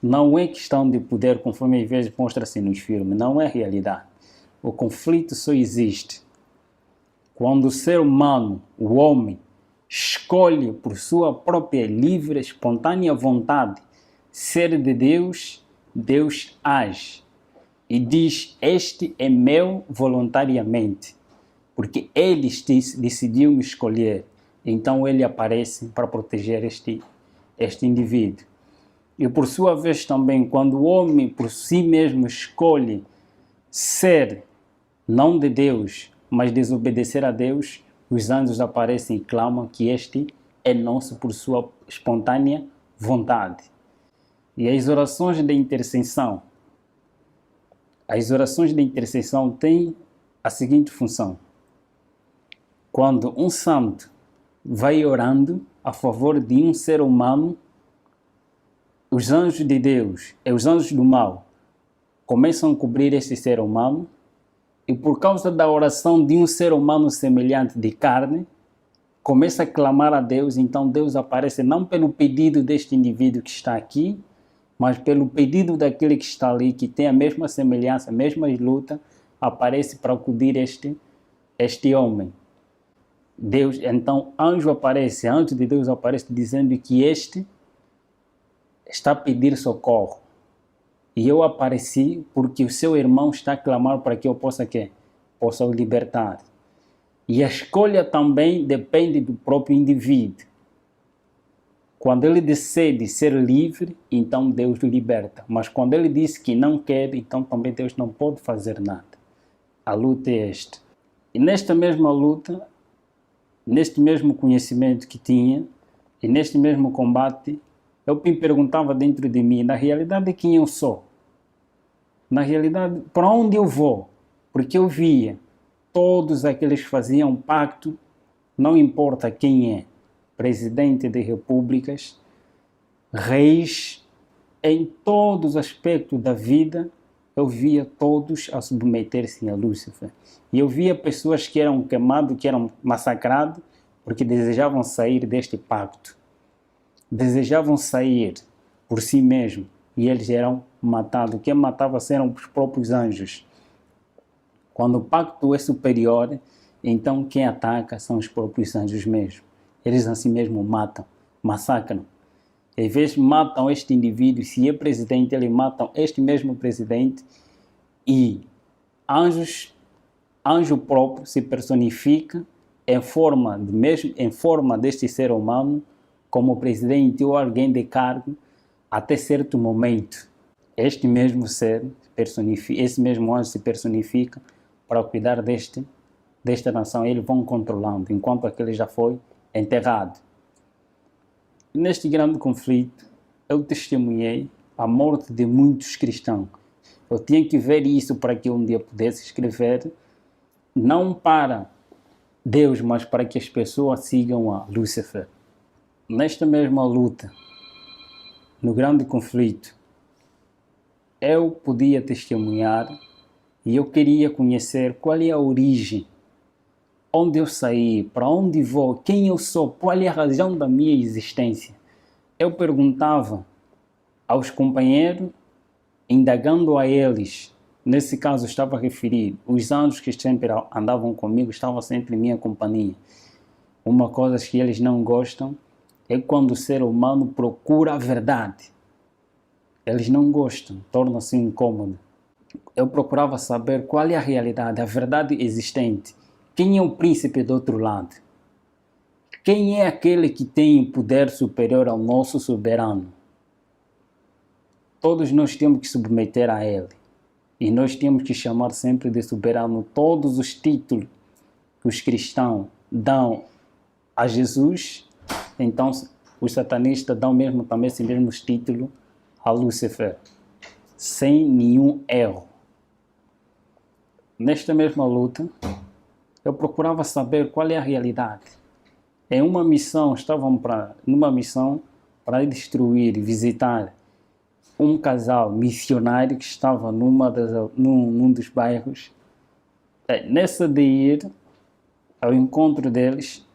não é questão de poder, conforme às vezes mostra-se nos filmes, não é realidade. O conflito só existe quando o ser humano, o homem, escolhe por sua própria livre, espontânea vontade ser de Deus, Deus age e diz, este é meu voluntariamente, porque ele decidiu me escolher, então ele aparece para proteger este indivíduo. E por sua vez também, quando o homem por si mesmo escolhe ser não de Deus, mas desobedecer a Deus, os anjos aparecem e clamam que este é nosso por sua espontânea vontade. E as orações de intercessão têm a seguinte função. Quando um santo vai orando a favor de um ser humano, os anjos de Deus e os anjos do mal começam a cobrir esse ser humano e por causa da oração de um ser humano semelhante de carne, começa a clamar a Deus, então Deus aparece não pelo pedido deste indivíduo que está aqui, mas pelo pedido daquele que está ali, que tem a mesma semelhança, a mesma luta, aparece para acudir este homem. Deus, então, anjo de Deus aparece dizendo que este está a pedir socorro. E eu apareci porque o seu irmão está a clamar para que eu possa o libertar. E a escolha também depende do próprio indivíduo. Quando ele decide ser livre, então Deus o liberta. Mas quando ele diz que não quer, então também Deus não pode fazer nada. A luta é esta. E nesta mesma luta, neste mesmo conhecimento que tinha, E neste mesmo combate, eu me perguntava dentro de mim, na realidade, quem eu sou? Na realidade, para onde eu vou? Porque eu via todos aqueles que faziam pacto, não importa quem é, presidente de repúblicas, reis, em todos os aspectos da vida, eu via todos a submeter-se a Lúcifer. E eu via pessoas que eram queimadas, que eram massacradas, porque desejavam sair deste pacto. Desejavam sair por si mesmos, e eles eram matados. Quem matava eram os próprios anjos. Quando o pacto é superior, então quem ataca são os próprios anjos mesmo. Eles assim mesmo matam, massacram. Às vezes matam este indivíduo, se é presidente, eles matam este mesmo presidente, e anjo próprio se personifica em forma deste ser humano, como presidente ou alguém de cargo, até certo momento. Este mesmo ser esse mesmo anjo se personifica para cuidar desta nação. Eles vão controlando, enquanto aquele já foi enterrado. Neste grande conflito, eu testemunhei a morte de muitos cristãos. Eu tinha que ver isso para que um dia pudesse escrever, não para Deus, mas para que as pessoas sigam a Lúcifer. Nesta mesma luta, no grande conflito, eu podia testemunhar e eu queria conhecer qual é a origem, onde eu saí, para onde vou, quem eu sou, qual é a razão da minha existência. Eu perguntava aos companheiros, indagando a eles, nesse caso estava a referir, os anjos que sempre andavam comigo, estavam sempre em minha companhia. Uma coisa que eles não gostam é quando o ser humano procura a verdade. Eles não gostam, torna-se incômodo. Eu procurava saber qual é a realidade, a verdade existente. Quem é o príncipe do outro lado? Quem é aquele que tem poder superior ao nosso soberano? Todos nós temos que submeter a ele. E nós temos que chamar sempre de soberano todos os títulos que os cristãos dão a Jesus. Então, os satanistas dão também esse mesmo título a Lúcifer, sem nenhum erro. Nesta mesma luta, eu procurava saber qual é a realidade. Em uma missão, numa missão para destruir e visitar um casal missionário que estava num dos bairros. Nessa de ir ao encontro deles,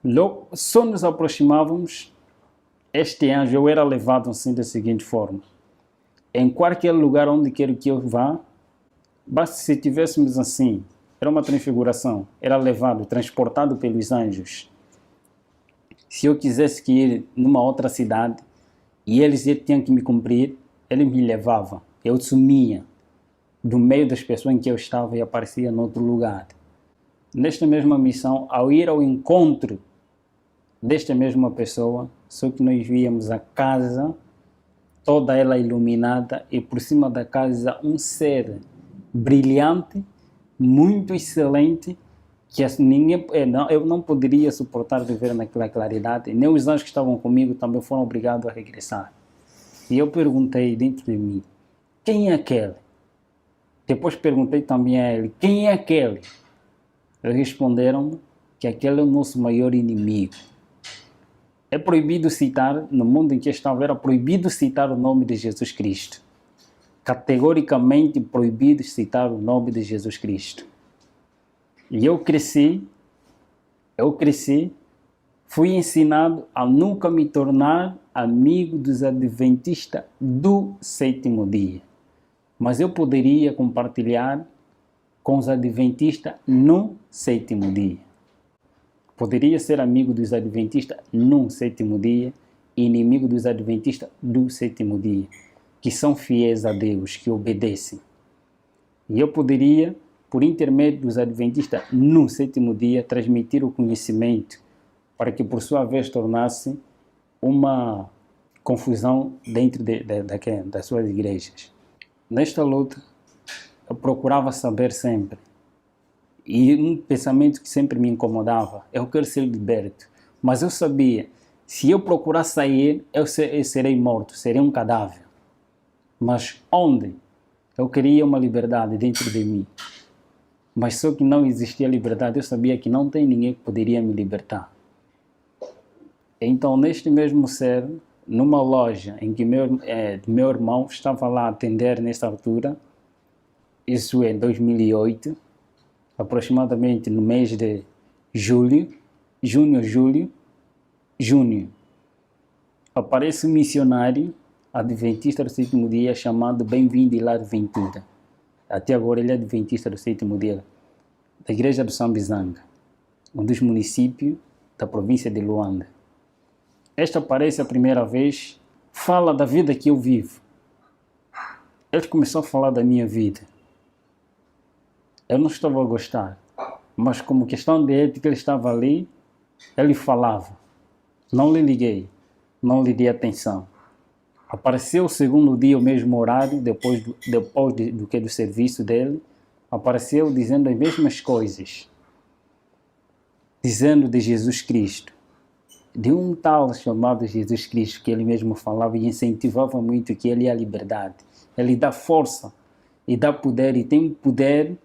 logo, só nos aproximávamos, este anjo, eu era levado assim da seguinte forma: em qualquer lugar onde quer que eu vá, basta se tivéssemos assim, era uma transfiguração, era levado, transportado pelos anjos. Se eu quisesse ir numa outra cidade e eles tinham que me cumprir, eles me levavam, eu sumia do meio das pessoas em que eu estava e aparecia em outro lugar. Nesta mesma missão, ao ir ao encontro desta mesma pessoa, só que nós víamos a casa, toda ela iluminada, e por cima da casa um ser brilhante, muito excelente, que eu não poderia suportar viver naquela claridade. Nem os anjos que estavam comigo também foram obrigados a regressar. E eu perguntei dentro de mim, quem é aquele? Depois perguntei também a ele, quem é aquele? Eles responderam que aquele é o nosso maior inimigo. É proibido citar, no mundo em que estava, era proibido citar o nome de Jesus Cristo. Categoricamente proibido citar o nome de Jesus Cristo. E eu cresci, fui ensinado a nunca me tornar amigo dos adventistas do sétimo dia. Mas eu poderia compartilhar com os adventistas no sétimo dia. Poderia ser amigo dos adventistas no sétimo dia e inimigo dos adventistas do sétimo dia, que são fiéis a Deus, que obedecem. E eu poderia, por intermédio dos adventistas no sétimo dia, transmitir o conhecimento para que, por sua vez, tornasse uma confusão dentro das suas igrejas. Nesta luta, eu procurava saber sempre, e um pensamento que sempre me incomodava: eu quero ser liberto, Mas eu sabia, se eu procurar sair, eu serei morto, serei um cadáver. Mas onde? Eu queria uma liberdade dentro de mim. Mas só que não existia liberdade, eu sabia que não tem ninguém que poderia me libertar. Então, neste mesmo ser, numa loja em que meu irmão estava lá a atender nessa altura, isso em 2008, aproximadamente no mês de junho, aparece um missionário adventista do sétimo dia chamado Bem-vindo Hilário Ventura. Até agora ele é adventista do sétimo dia, da igreja do São Bizanga, um dos municípios da província de Luanda. Este aparece a primeira vez, fala da vida que eu vivo. Ele começou a falar da minha vida. Eu não estava a gostar, mas como questão de ética ele estava ali, ele falava. Não lhe liguei, não lhe dei atenção. Apareceu o segundo dia, o mesmo horário, depois do serviço dele, apareceu dizendo as mesmas coisas. Dizendo de Jesus Cristo. De um tal chamado Jesus Cristo, que ele mesmo falava e incentivava muito, que ele é a liberdade. Ele dá força e dá poder, e tem poder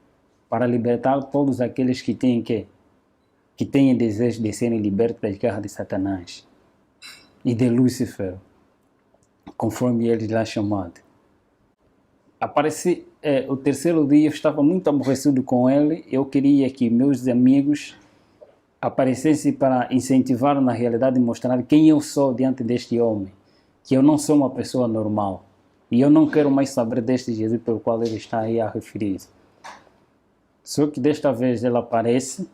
para libertar todos aqueles que têm desejo de serem libertos das garras de Satanás e de Lúcifer, conforme ele lá chamado. O terceiro dia, eu estava muito aborrecido com ele. Eu queria que meus amigos aparecessem para incentivar na realidade e mostrar quem eu sou diante deste homem, que eu não sou uma pessoa normal e eu não quero mais saber deste Jesus pelo qual ele está aí a referir. Só que desta vez ele aparece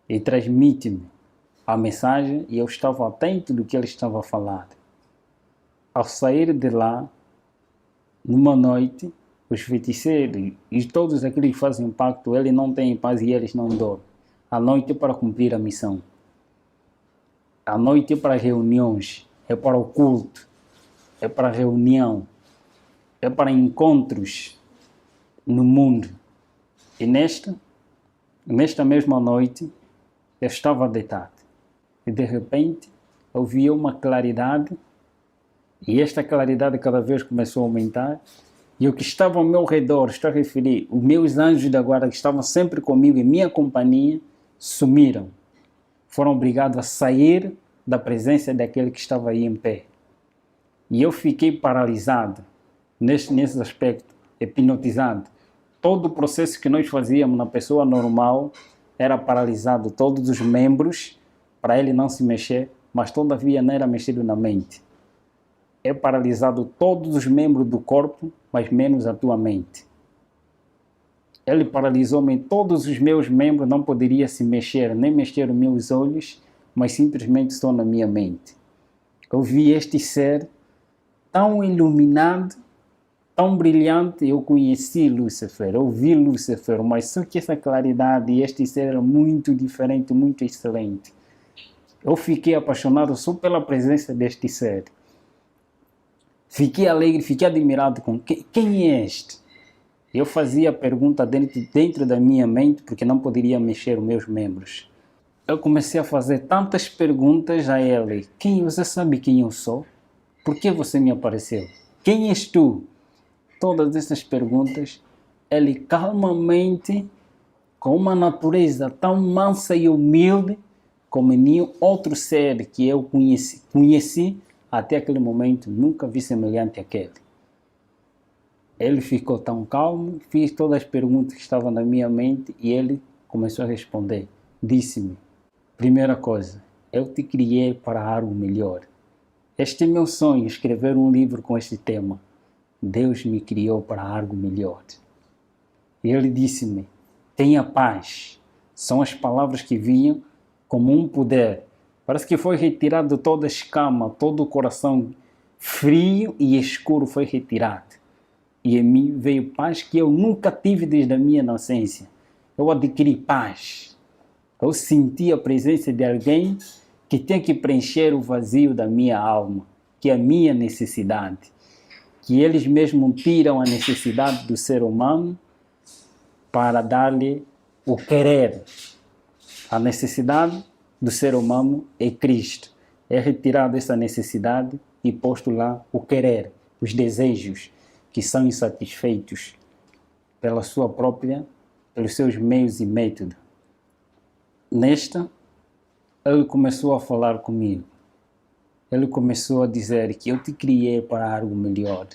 e transmite-me a mensagem e eu estava atento do que ele estava a falar. Ao sair de lá, numa noite, os feiticeiros e todos aqueles que fazem pacto, eles não têm paz e eles não dormem. A noite é para cumprir a missão. A noite é para reuniões, é para o culto, é para reunião, é para encontros no mundo. E nesta mesma noite, eu estava deitado. E de repente, eu vi uma claridade. E esta claridade cada vez começou a aumentar. E o que estava ao meu redor, estou a referir, os meus anjos da guarda que estavam sempre comigo em minha companhia, sumiram. Foram obrigados a sair da presença daquele que estava aí em pé. E eu fiquei paralisado, nesse aspecto, hipnotizado. Todo o processo que nós fazíamos na pessoa normal era paralisado. Todos os membros, para ele não se mexer, mas todavia não era mexido na mente. É paralisado todos os membros do corpo, mas menos a tua mente. Ele paralisou-me todos os meus membros, não poderia se mexer, nem mexer os meus olhos, mas simplesmente estou na minha mente. Eu vi este ser tão iluminado, tão brilhante. Eu conheci Lúcifer, eu vi Lúcifer, mas só que essa claridade e este ser era muito diferente, muito excelente. Eu fiquei apaixonado só pela presença deste ser. Fiquei alegre, fiquei admirado com quem é este? Eu fazia a pergunta dentro da minha mente, porque não poderia mexer os meus membros. Eu comecei a fazer tantas perguntas a ele. Você sabe quem eu sou? Por que você me apareceu? Quem és tu? Todas essas perguntas, ele calmamente, com uma natureza tão mansa e humilde, como nenhum outro ser que eu conheci até aquele momento, nunca vi semelhante àquele. Ele ficou tão calmo, fiz todas as perguntas que estavam na minha mente e ele começou a responder. Disse-me, primeira coisa, eu te criei para algo melhor. Este é meu sonho, escrever um livro com este tema. Deus me criou para algo melhor. E ele disse-me, tenha paz. São as palavras que vinham como um poder. Parece que foi retirado toda a escama, todo o coração frio e escuro foi retirado. E em mim veio paz que eu nunca tive desde a minha inocência. Eu adquiri paz. Eu senti a presença de alguém que tem que preencher o vazio da minha alma, que é a minha necessidade. Que eles mesmos tiram a necessidade do ser humano para dar-lhe o querer. A necessidade do ser humano é Cristo. É retirado essa necessidade e posto lá o querer, os desejos que são insatisfeitos pela sua própria, pelos seus meios e métodos. Nesta, ele começou a falar comigo. Ele começou a dizer que eu te criei para algo melhor.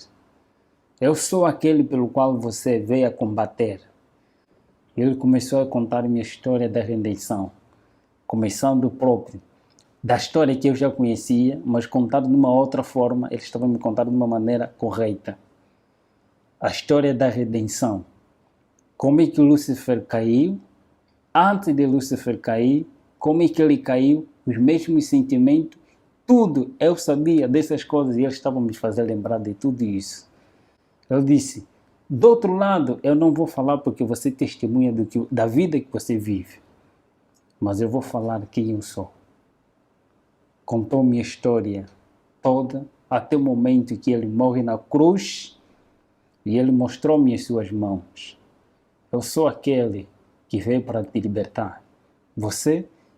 Eu sou aquele pelo qual você veio a combater. Ele começou a contar minha história da redenção, começando próprio da história que eu já conhecia, mas contado de uma outra forma. Ele estava me contando de uma maneira correta. A história da redenção. Como é que Lúcifer caiu? Antes de Lúcifer cair, como é que ele caiu? Os mesmos sentimentos, tudo. Eu sabia dessas coisas e eles estavam me fazendo lembrar de tudo isso. Ele disse, do outro lado, eu não vou falar porque você testemunha da vida que você vive, mas eu vou falar quem eu sou. Contou minha história toda, até o momento que ele morre na cruz e ele mostrou-me as suas mãos. Eu sou aquele que veio para te libertar.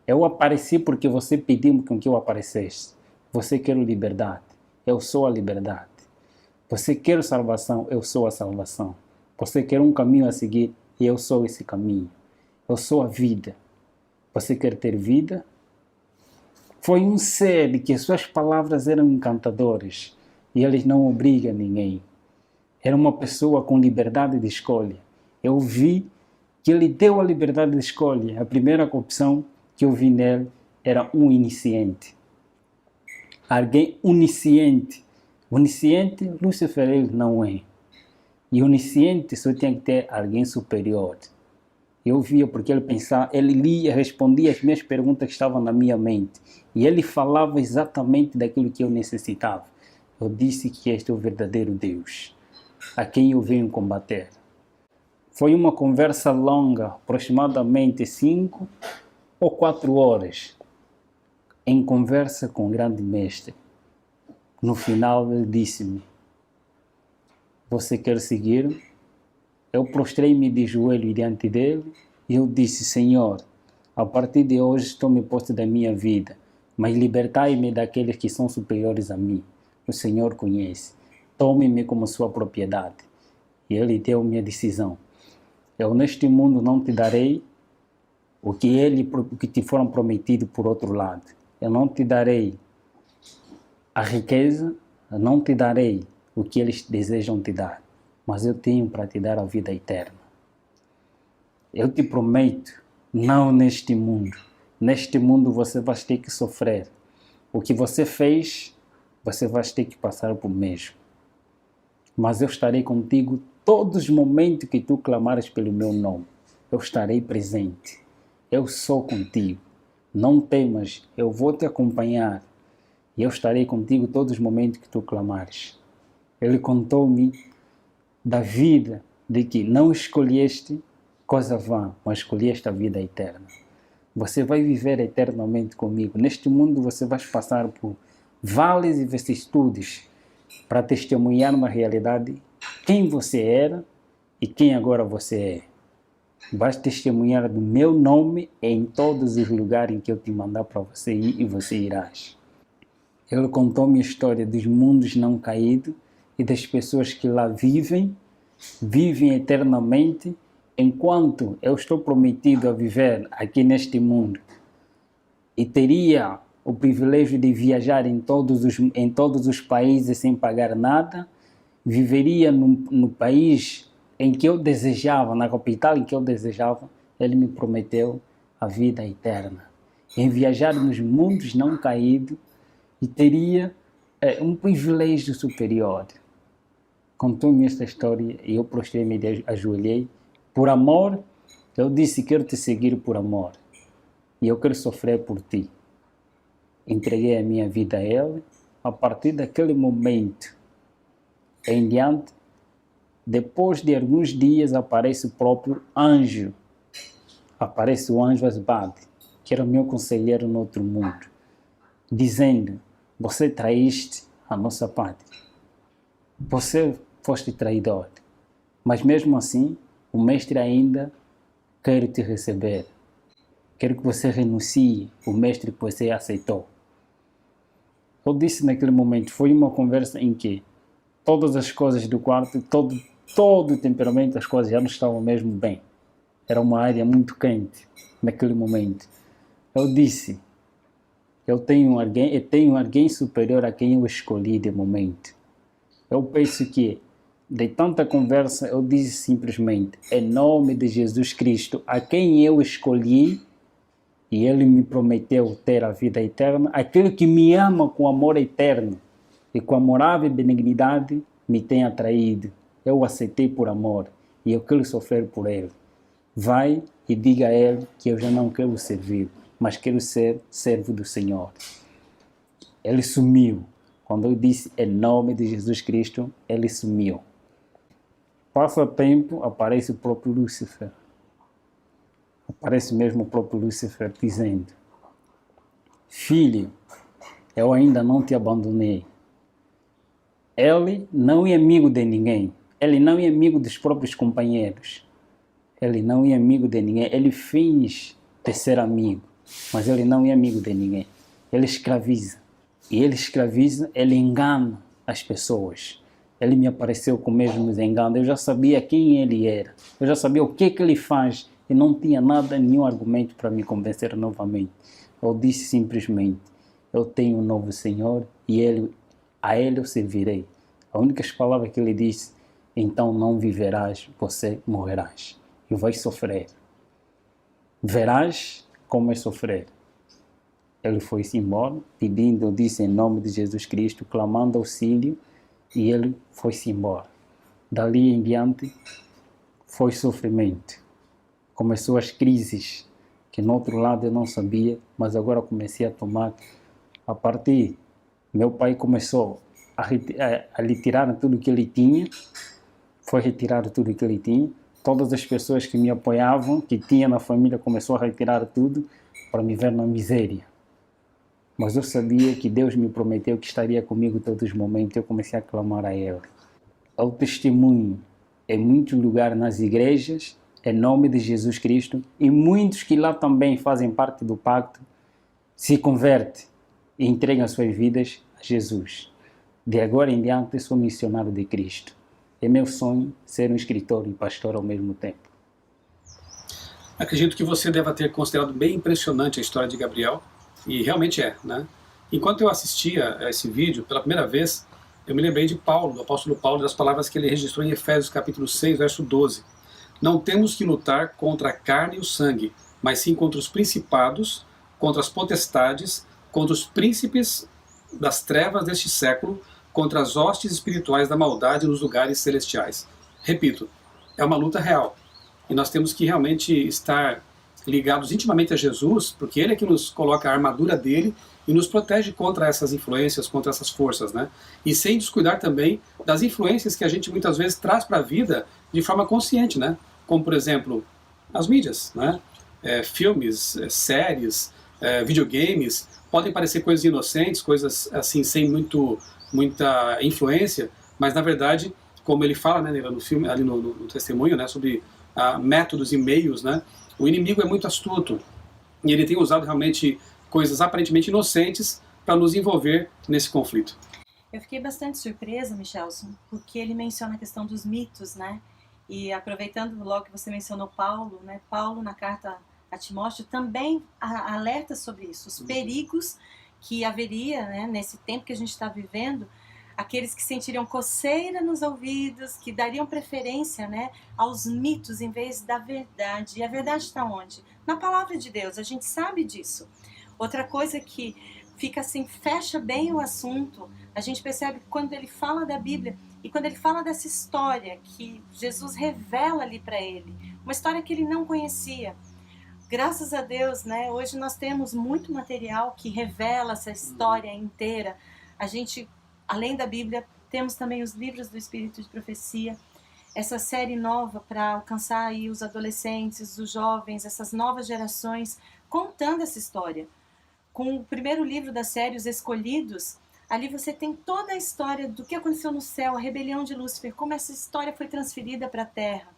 Eu apareci porque você pediu com que eu aparecesse. Você quer liberdade, eu sou a liberdade. Você quer salvação, eu sou a salvação. Você quer um caminho a seguir, e eu sou esse caminho. Eu sou a vida. Você quer ter vida? Foi um ser que suas palavras eram encantadoras e eles não obrigam ninguém. Era uma pessoa com liberdade de escolha. Eu vi que ele deu a liberdade de escolha. A primeira opção que eu vi nele era um iniciante. Alguém onisciente. Onisciente, Lúcifer ele não é. E onisciente só tinha que ter alguém superior. Eu via porque ele pensava, ele lia, respondia as minhas perguntas que estavam na minha mente. E ele falava exatamente daquilo que eu necessitava. Eu disse que este é o verdadeiro Deus, a quem eu venho combater. Foi uma conversa longa, aproximadamente 5 ou 4 horas, em conversa com o grande mestre. No final ele disse-me, você quer seguir? Eu prostrei-me de joelho diante dele e eu disse, Senhor, a partir de hoje estou me posto da minha vida, mas libertai-me daqueles que são superiores a mim. O Senhor conhece. Tome-me como sua propriedade. E ele deu minha decisão. Eu neste mundo não te darei o que te foram prometido por outro lado. Eu não te darei a riqueza, eu não te darei o que eles desejam te dar, mas eu tenho para te dar a vida eterna. Eu te prometo, não neste mundo. Neste mundo você vai ter que sofrer. O que você fez, você vai ter que passar por mesmo. Mas eu estarei contigo todos os momentos que tu clamares pelo meu nome. Eu estarei presente. Eu sou contigo. Não temas, eu vou te acompanhar. E eu estarei contigo todos os momentos que tu clamares. Ele contou-me da vida, de que não escolheste coisa vã, mas escolheste a vida eterna. Você vai viver eternamente comigo. Neste mundo você vai passar por vales e vicissitudes para testemunhar uma realidade, quem você era e quem agora você é. Vais testemunhar do meu nome em todos os lugares em que eu te mandar para você ir e você irás. Ele contou-me a história dos mundos não caídos e das pessoas que lá vivem eternamente, enquanto eu estou prometido a viver aqui neste mundo e teria o privilégio de viajar em todos os países sem pagar nada, viveria no país em que eu desejava, na capital em que eu desejava. Ele me prometeu a vida eterna, em viajar nos mundos não caídos e teria um privilégio superior. Contou-me esta história e eu prostrei-me e ajoelhei. Por amor, eu disse, quero te seguir por amor e eu quero sofrer por ti. Entreguei a minha vida a ele. A partir daquele momento em diante, depois de alguns dias, aparece o próprio anjo. Aparece o anjo Asbad, que era o meu conselheiro no outro mundo, dizendo, você traíste a nossa pátria. Você foste traidor. Mas mesmo assim, o mestre ainda quer te receber. Quero que você renuncie o mestre que você aceitou. Eu disse naquele momento, foi uma conversa em que todas as coisas do quarto, todo o temperamento das coisas já não estavam mesmo bem. Era uma área muito quente naquele momento. Eu disse, eu tenho alguém superior a quem eu escolhi de momento. Eu penso que, de tanta conversa, eu disse simplesmente, em nome de Jesus Cristo, a quem eu escolhi, e Ele me prometeu ter a vida eterna, aquele que me ama com amor eterno e com amorável benignidade me tem atraído. Eu o aceitei por amor e eu quero sofrer por Ele. Vai e diga a Ele que eu já não quero servir, mas quero ser servo do Senhor. Ele sumiu. Quando eu disse em nome de Jesus Cristo, Ele sumiu. Passa tempo, aparece o próprio Lúcifer. Aparece mesmo o próprio Lúcifer dizendo, filho, eu ainda não te abandonei. Ele não é amigo de ninguém. Ele não é amigo dos próprios companheiros. Ele não é amigo de ninguém. Ele finge de ser amigo, mas ele não é amigo de ninguém. Ele escraviza. E ele escraviza, ele engana as pessoas. Ele me apareceu com o mesmo engano. Eu já sabia quem ele era. Eu já sabia o que ele faz. E não tinha nenhum argumento para me convencer novamente. Eu disse simplesmente, eu tenho um novo Senhor e a Ele eu servirei. A única palavra que Ele disse, então não viverás, você morrerás. E vais sofrer. Verás como é sofrer. Ele foi-se embora, pedindo, eu disse em nome de Jesus Cristo, clamando auxílio, e ele foi-se embora. Dali em diante, foi sofrimento. Começou as crises, que no outro lado eu não sabia, mas agora comecei a tomar. A partir, meu pai começou a retirar tudo que ele tinha, foi retirar tudo que ele tinha. Todas as pessoas que me apoiavam, que tinha na família, começou a retirar tudo para me ver na miséria. Mas eu sabia que Deus me prometeu que estaria comigo todos os momentos. Eu comecei a clamar a Ele. O testemunho em muitos lugares nas igrejas, em nome de Jesus Cristo, e muitos que lá também fazem parte do pacto, se convertem e entregam as suas vidas a Jesus. De agora em diante, sou missionário de Cristo. É meu sonho ser um escritor e pastor ao mesmo tempo. Acredito que você deva ter considerado bem impressionante a história de Gabriel, e realmente é, né? Enquanto eu assistia a esse vídeo pela primeira vez, eu me lembrei de Paulo, do apóstolo Paulo, das palavras que ele registrou em Efésios capítulo 6, verso 12. Não temos que lutar contra a carne e o sangue, mas sim contra os principados, contra as potestades, contra os príncipes das trevas deste século, contra as hostes espirituais da maldade nos lugares celestiais. Repito, é uma luta real. E nós temos que realmente estar ligados intimamente a Jesus, porque Ele é que nos coloca a armadura dele e nos protege contra essas influências, contra essas forças, né? E sem descuidar também das influências que a gente muitas vezes traz para a vida de forma consciente, né? Como, por exemplo, as mídias, né? Filmes, séries, videogames, podem parecer coisas inocentes, coisas assim, sem muita influência, mas na verdade, como ele fala, né, no filme, ali no testemunho, né, sobre métodos e meios, né? O inimigo é muito astuto e ele tem usado realmente coisas aparentemente inocentes para nos envolver nesse conflito. Eu fiquei bastante surpresa, Michelson, porque ele menciona a questão dos mitos, né? E aproveitando logo que você mencionou Paulo, né? Paulo na carta a Timóteo também alerta sobre isso, os perigos que haveria, né, nesse tempo que a gente está vivendo, aqueles que sentiriam coceira nos ouvidos, que dariam preferência, né, aos mitos em vez da verdade. E a verdade está onde? Na palavra de Deus, a gente sabe disso. Outra coisa que fica assim, fecha bem o assunto, a gente percebe que quando ele fala da Bíblia e quando ele fala dessa história que Jesus revela ali para ele, uma história que ele não conhecia. Graças a Deus, né, hoje nós temos muito material que revela essa história inteira. A gente, além da Bíblia, temos também os livros do Espírito de Profecia, essa série nova para alcançar aí os adolescentes, os jovens, essas novas gerações, contando essa história. Com o primeiro livro da série, Os Escolhidos, ali você tem toda a história do que aconteceu no céu, a rebelião de Lúcifer, como essa história foi transferida para a Terra.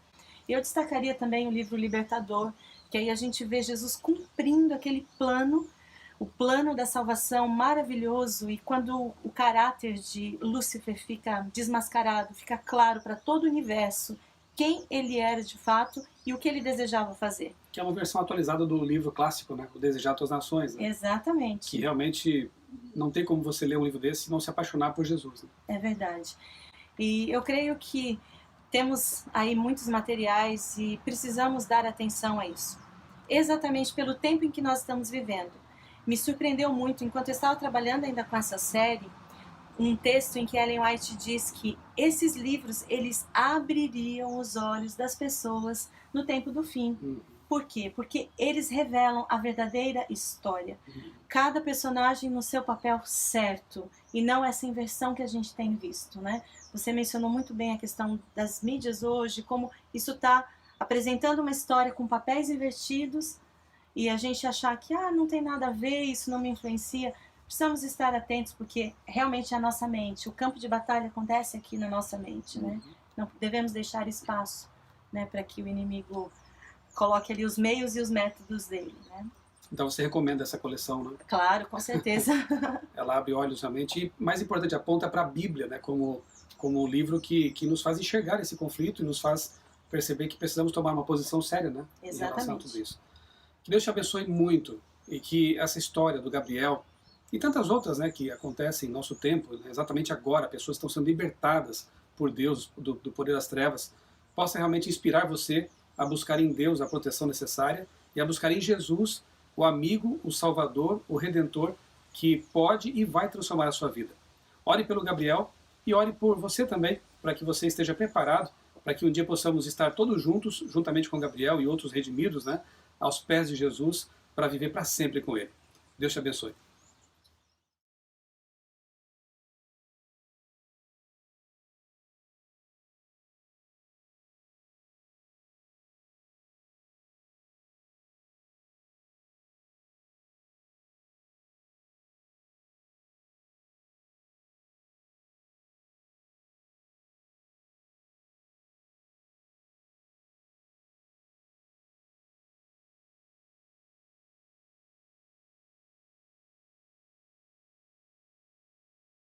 Eu destacaria também o livro Libertador, porque aí a gente vê Jesus cumprindo aquele plano, o plano da salvação maravilhoso, e quando o caráter de Lúcifer fica desmascarado, fica claro para todo o universo quem ele era de fato e o que ele desejava fazer. Que é uma versão atualizada do livro clássico, né? O Desejar Tuas Nações. Né? Exatamente. Que realmente não tem como você ler um livro desse e não se apaixonar por Jesus. Né? É verdade. E eu creio que temos aí muitos materiais e precisamos dar atenção a isso. Exatamente pelo tempo em que nós estamos vivendo. Me surpreendeu muito, enquanto eu estava trabalhando ainda com essa série, um texto em que Ellen White diz que esses livros, eles abririam os olhos das pessoas no tempo do fim. Por quê? Porque eles revelam a verdadeira história. Cada personagem no seu papel certo, e não essa inversão que a gente tem visto, né? Você mencionou muito bem a questão das mídias hoje, como isso está apresentando uma história com papéis invertidos, e a gente achar que não tem nada a ver, isso não me influencia. Precisamos estar atentos, porque realmente é a nossa mente, o campo de batalha acontece aqui na nossa mente, né? Não devemos deixar espaço, né, para que o inimigo coloque ali os meios e os métodos dele, né? Então você recomenda essa coleção, né? Claro, com certeza. Ela abre olhos realmente, e mais importante, aponta para a Bíblia, né, como o livro que nos faz enxergar esse conflito e nos faz perceber que precisamos tomar uma posição séria, né, em relação a tudo isso. Que Deus te abençoe muito, e que essa história do Gabriel e tantas outras, né, que acontecem em nosso tempo, exatamente agora, pessoas estão sendo libertadas por Deus, do poder das trevas, possa realmente inspirar você a buscar em Deus a proteção necessária e a buscar em Jesus o amigo, o Salvador, o Redentor, que pode e vai transformar a sua vida. Ore pelo Gabriel e ore por você também, para que você esteja preparado, para que um dia possamos estar todos juntos, juntamente com Gabriel e outros redimidos, né, aos pés de Jesus, para viver para sempre com Ele. Deus te abençoe.